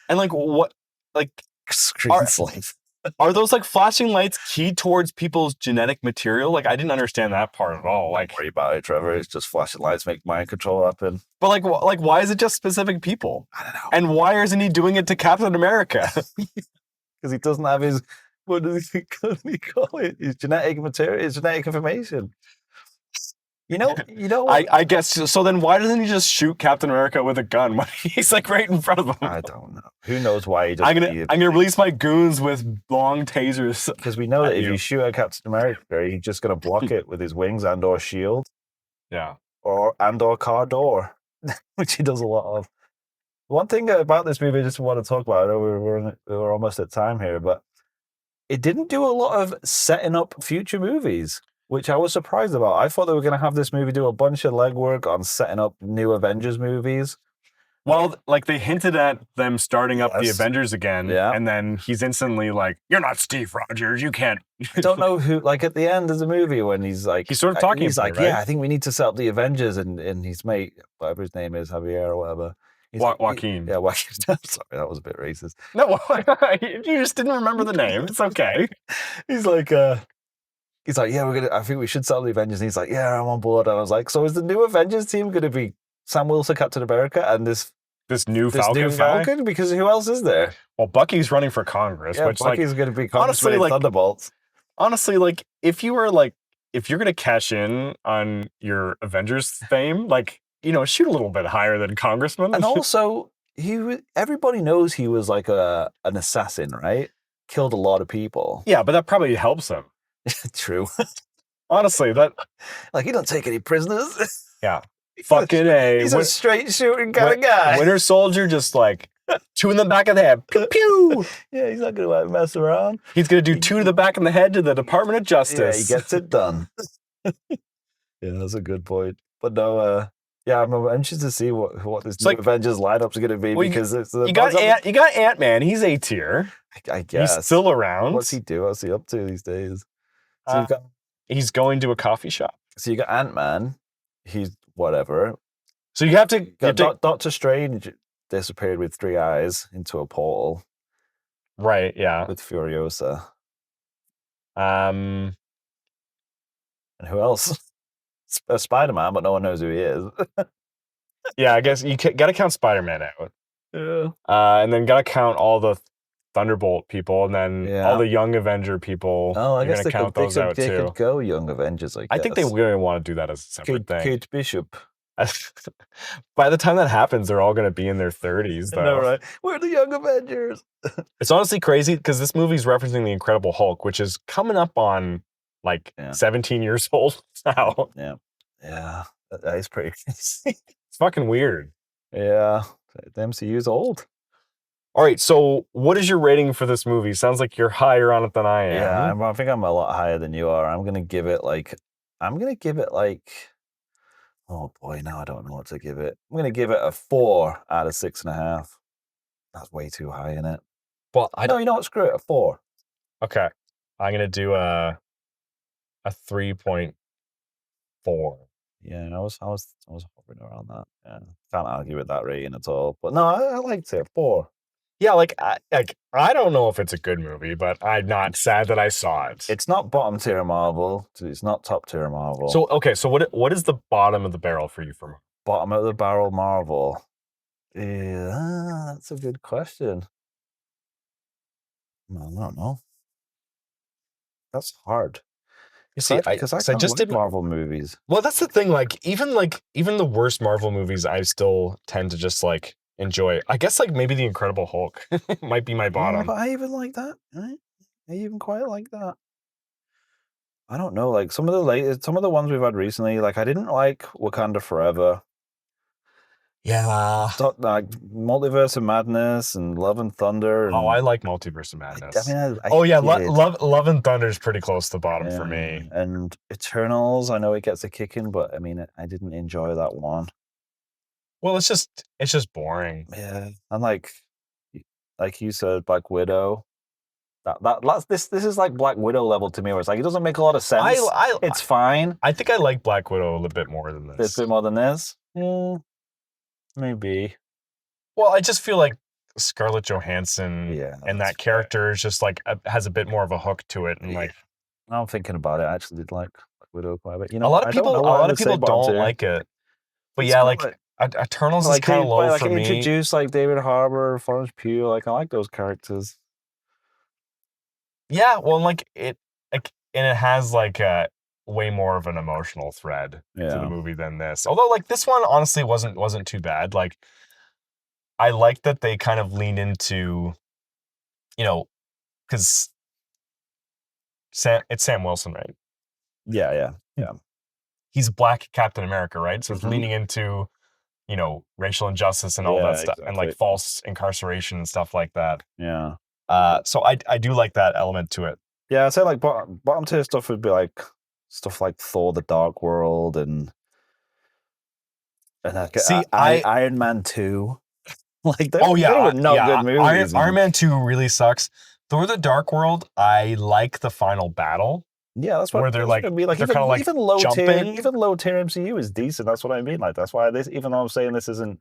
And like what like Screenslave. Are those like flashing lights keyed towards people's genetic material? Like I didn't understand that part at all. Like, don't worry about it, Trevor. It's just flashing lights make mind control happen. But like why is it just specific people? I don't know. And why isn't he doing it to Captain America? Because he doesn't have his what does he call it? His genetic material, his genetic information. You know. I guess so. Then why doesn't he just shoot Captain America with a gun when he's like right in front of him? I don't know. Who knows why he just? I'm gonna release my goons with long tasers. Because we know that if you shoot at Captain America, he's just gonna block it with his wings and/or shield. Yeah. Or car door, which he does a lot of. One thing about this movie I just want to talk about. I know we're almost at time here, but it didn't do a lot of setting up future movies, which I was surprised about. I thought they were going to have this movie do a bunch of legwork on setting up new Avengers movies. Well, like they hinted at them starting up the Avengers again, and then he's instantly like, "You're not Steve Rogers. You can't." I don't know who. Like at the end of the movie, when he's like, he's sort of talking. He's like, right? "Yeah, I think we need to set up the Avengers," and his mate, whatever his name is, Javier or whatever. Joaquin. Yeah, Joaquin. Sorry, that was a bit racist. No, you just didn't remember the name. It's okay. He's like, yeah, I think we should set up the Avengers. And he's like, yeah, I'm on board. And I was like, so is the new Avengers team going to be Sam Wilson, Captain America, and this new Falcon? Because who else is there? Well, Bucky's running for Congress. Yeah, which Bucky's going to be honestly like Thunderbolts. Honestly, like if you're going to cash in on your Avengers fame, like, shoot a little bit higher than Congressman. And also, everybody knows he was like an assassin, right? Killed a lot of people. Yeah, but that probably helps him. True. Honestly, that he don't take any prisoners. Yeah. Fucking A. He's a straight shooting kind of guy. Winter Soldier just like 2 in the back of the head. Pew pew. Yeah, he's not gonna like mess around. He's gonna do 2 to the back of the head to the Department of Justice. Yeah, he gets it done. Yeah, that's a good point. But no, yeah, I'm interested to see what this new Avengers lineup's gonna be, because you got Ant-Man. He's A tier. I guess he's still around. What's he do? What's he up to these days? So he's going to a coffee shop. So you got Ant-Man. He's whatever. So you have to Doctor Strange disappeared with 3 eyes into a portal. Right. Yeah. With Furiosa. And who else? Spider-Man, but no one knows who he is. Yeah, I guess you got to count Spider-Man out. Yeah. And then got to count all the Thunderbolt people, and then all the Young Avenger people. Oh, I guess they count those out they too. Could go Young Avengers. I think they really want to do that as a separate thing. Kate Bishop. By the time that happens, they're all going to be in their 30s, though. No, right? We're the Young Avengers. It's honestly crazy because this movie's referencing the Incredible Hulk, which is coming up on 17 years old now. Yeah, that is pretty crazy. It's fucking weird. Yeah, the MCU's old. All right, so what is your rating for this movie? Sounds like you're higher on it than I am. Yeah, I think I'm a lot higher than you are. I'm gonna give it like, oh boy, now I don't know what to give it. I'm gonna give it a 4 out of 6.5. That's way too high, isn't it? Well, you know what? Screw it, a 4. Okay, I'm gonna do a 3.4. Yeah, I was hovering around that. Yeah, can't argue with that rating at all. But no, I liked it. 4. Yeah, I don't know if it's a good movie, but I'm not sad that I saw it. It's not bottom tier Marvel. It's not top tier Marvel. So okay, so what is the bottom of the barrel for you from bottom of the barrel Marvel? Yeah, that's a good question. I don't know. That's hard. You see, because I just did Marvel movies. Well, that's the thing. Even the worst Marvel movies, I still tend to just enjoy. I guess maybe the Incredible Hulk might be my bottom. Yeah, but I even like that. Right? I even quite like that. I don't know. Some of the ones we've had recently, I didn't like Wakanda Forever. Yeah. Multiverse of Madness and Love and Thunder. And I like Multiverse of Madness. Love and Thunder is pretty close to the bottom for me. And Eternals, I know it gets a kick in, but I didn't enjoy that one. Well, it's just boring. Yeah, and like you said, Black Widow. This is like Black Widow level to me, where it's it doesn't make a lot of sense. It's fine. I think I like Black Widow a little bit more than this. A bit more than this? Yeah, maybe. Well, I just feel like Scarlett Johansson and that character is just has a bit more of a hook to it, and I'm thinking about it. I actually did like Black Widow quite a bit. A lot of people don't like it, but Eternals is kind of low for me. Introduce David Harbour, Florence Pugh. I like those characters. Yeah, well, it has way more of an emotional thread to the movie than this. Although this one honestly wasn't too bad. I like that they kind of leaned into, because it's Sam Wilson, right? Yeah. He's Black Captain America, right? So it's leaning into, racial injustice and all that stuff, and false incarceration and stuff like that. Yeah. So I do like that element to it. Yeah, I'd say bottom tier stuff would be stuff like Thor: The Dark World and Iron Man 2. They were not good movies. Iron Man 2 really sucks. Thor: The Dark World, I like the final battle. Yeah, that's what where they're they're kind of even low tier, even low tier MCU is decent. That's what I mean. That's why even though I'm saying this isn't.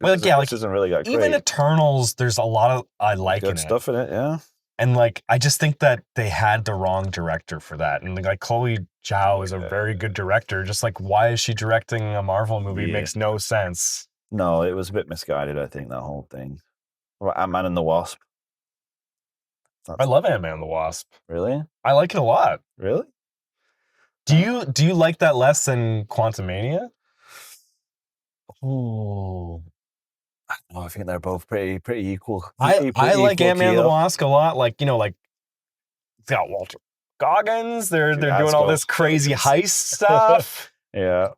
This isn't really that great. Even Eternals, there's a lot of I like good stuff in it. Yeah. And I just think that they had the wrong director for that. And Chloe Zhao is a very good director. Just why is she directing a Marvel movie? It makes no sense. No, it was a bit misguided, I think, that whole thing. Ant-Man and the Wasp. I love Ant-Man and the Wasp. Really? I like it a lot. Really? Do you like that less than Quantumania? Oh. I think they're both pretty equal. I like Ant-Man and the Wasp a lot. It's got Walter Goggins. They're doing all this crazy heist stuff. Yeah.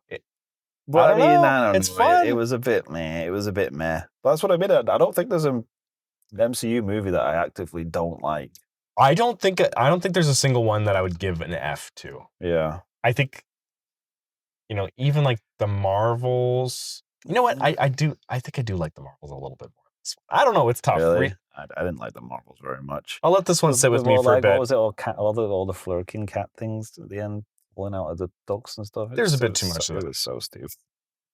But I don't know. don't It's know. fun. It was a bit meh. It was a bit meh. But that's what I mean. I don't think there's an MCU movie that I actively don't like. I don't think there's a single one that I would give an F to. Yeah. I think, even like the Marvels. You know what? I think I do like the Marvels a little bit more. I don't know. It's tough. Really? I didn't like the Marvels very much. I'll let this one sit with me for a bit. What was it? All the flirking cat things at the end, pulling out of the ducks and stuff. There's a bit too much of it. It was so stupid.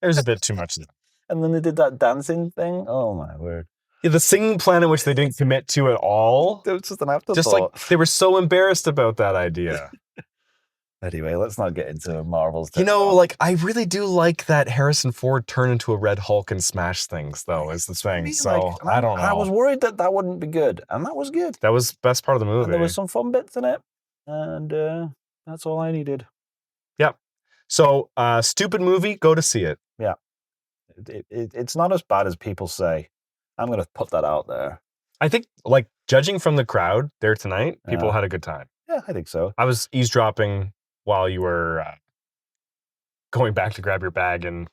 There's a bit too much of that. And then they did that dancing thing. Oh my word! Yeah, the singing plan in which they didn't commit to at all. It was just an afterthought. Just like they were so embarrassed about that idea. Anyway, let's not get into Marvel's. I really do like that Harrison Ford turn into a Red Hulk and smash things, though, is the thing. So, I don't know. I was worried that wouldn't be good, and that was good. That was the best part of the movie. And there was some fun bits in it, and that's all I needed. Yep. So, stupid movie, go to see it. Yeah. It's not as bad as people say. I'm going to put that out there. I think, judging from the crowd there tonight, people had a good time. Yeah, I think so. I was eavesdropping while you were going back to grab your bag, and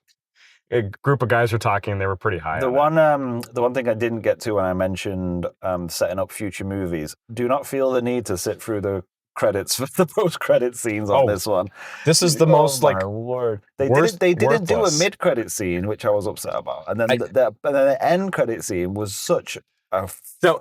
a group of guys were talking, and they were pretty high. The one thing I didn't get to when I mentioned setting up future movies, do not feel the need to sit through the credits for the post-credit scenes on this one. This is the most word. They didn't do a mid-credit scene, which I was upset about, and then the end credit scene was such a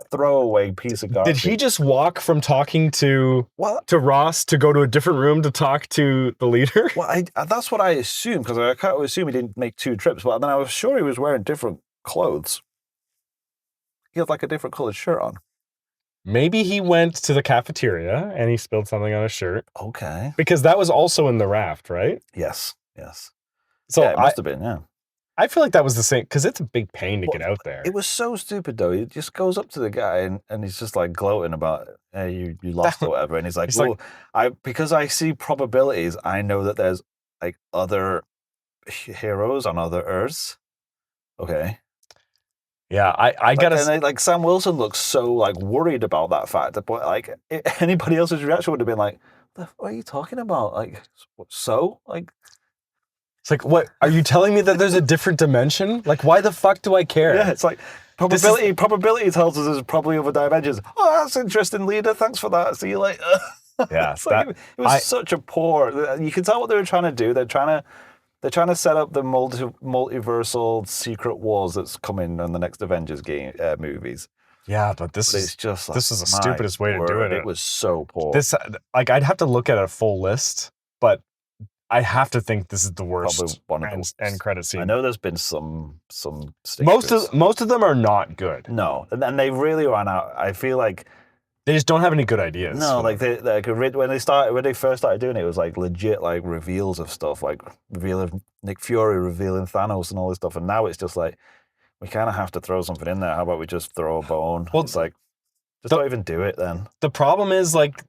throwaway piece of garbage. Did he just walk from talking to Ross to go to a different room to talk to the leader? Well, that's what I assumed, because I can't assume he didn't make 2 trips, but then I was sure he was wearing different clothes. He had like a different colored shirt on. Maybe he went to the cafeteria and he spilled something on his shirt. Okay. Because that was also in the raft, right? Yes. So yeah, it must have been, yeah. I feel like that was the same, because it's a big pain to get out there. It was so stupid, though. He just goes up to the guy and he's just like gloating about, hey, you lost or whatever. And he's like, because I see probabilities, I know that there's like other heroes on other Earths. Okay. Yeah, I gotta... Like Sam Wilson looks so like worried about that fact. But like anybody else's reaction would have been like, what are you talking about? Like, so? Like... It's like, what? Are you telling me that there's a different dimension? Like, why the fuck do I care? Yeah, it's like, probability tells us there's probably other dimensions. Oh, that's interesting, leader. Thanks for that. See you later. Yeah, it was such a poor... You can tell what they were trying to do. They're trying to set up the multiversal secret wars that's coming in the next Avengers movies. Yeah, but it's just like, this is the stupidest way to do it. It was so poor. I'd have to look at a full list, but I have to think this is the worst end credit scene. I know there's been some stickers. Most of them are not good. No, and they really ran out. I feel like they just don't have any good ideas. No, when they first started doing it, it was like legit like reveals of stuff, like reveal of Nick Fury revealing Thanos and all this stuff. And now it's just like we kind of have to throw something in there. How about we just throw a bone? Well, it's like just don't even do it then. The problem is like,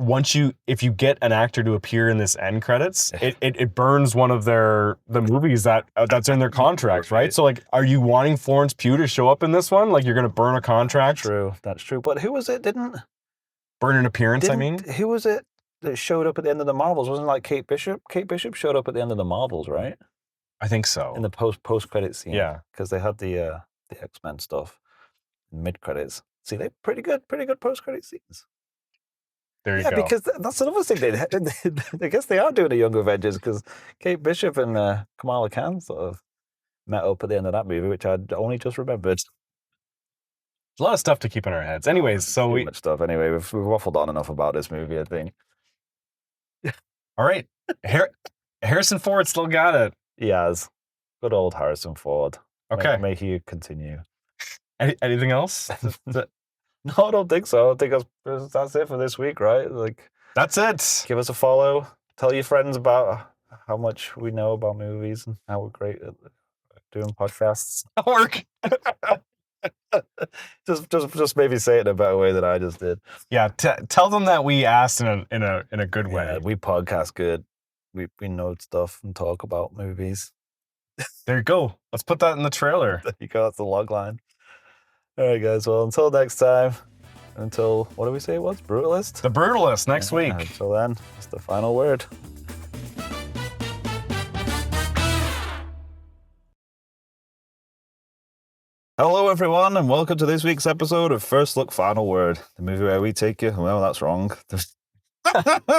if you get an actor to appear in this end credits, it burns one of the movies that's in their contracts, right? So like, are you wanting Florence Pugh to show up in this one? Like, you're going to burn a contract? That's true. But who was it? Burn an appearance, Who was it that showed up at the end of the Marvels? Wasn't it like Kate Bishop? Kate Bishop showed up at the end of the Marvels, right? I think so. In the post credit scene. Yeah. Because they had the X-Men stuff mid credits. See, they're pretty good post credit scenes. There you go. Yeah, because that's another thing. I guess they are doing a Young Avengers, because Kate Bishop and Kamala Khan sort of met up at the end of that movie, which I'd only just remembered. There's a lot of stuff to keep in our heads. Anyways, so much stuff. Anyway, we've waffled on enough about this movie, I think. All right. Harrison Ford still got it. He has. Good old Harrison Ford. Okay. May he continue. Anything else? No, I don't think so. I think that's it for this week, right? Like, that's it. Give us a follow. Tell your friends about how much we know about movies and how we're great at doing podcasts. Work. just maybe say it in a better way than I just did. Yeah, tell them that we asked in a good way. We podcast good. We know stuff and talk about movies. There you go. Let's put that in the trailer. There you go. That's the log line. All right, guys. Well, until next time. What do we say it was? Brutalist? The Brutalist next week. Until then, that's the final word. Hello, everyone, and welcome to this week's episode of First Look, Final Word, the movie where we take you. Well, that's wrong.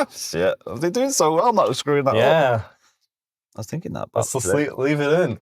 Shit, they're doing so well not screwing that up. Yeah. I was thinking that. Let's leave it in.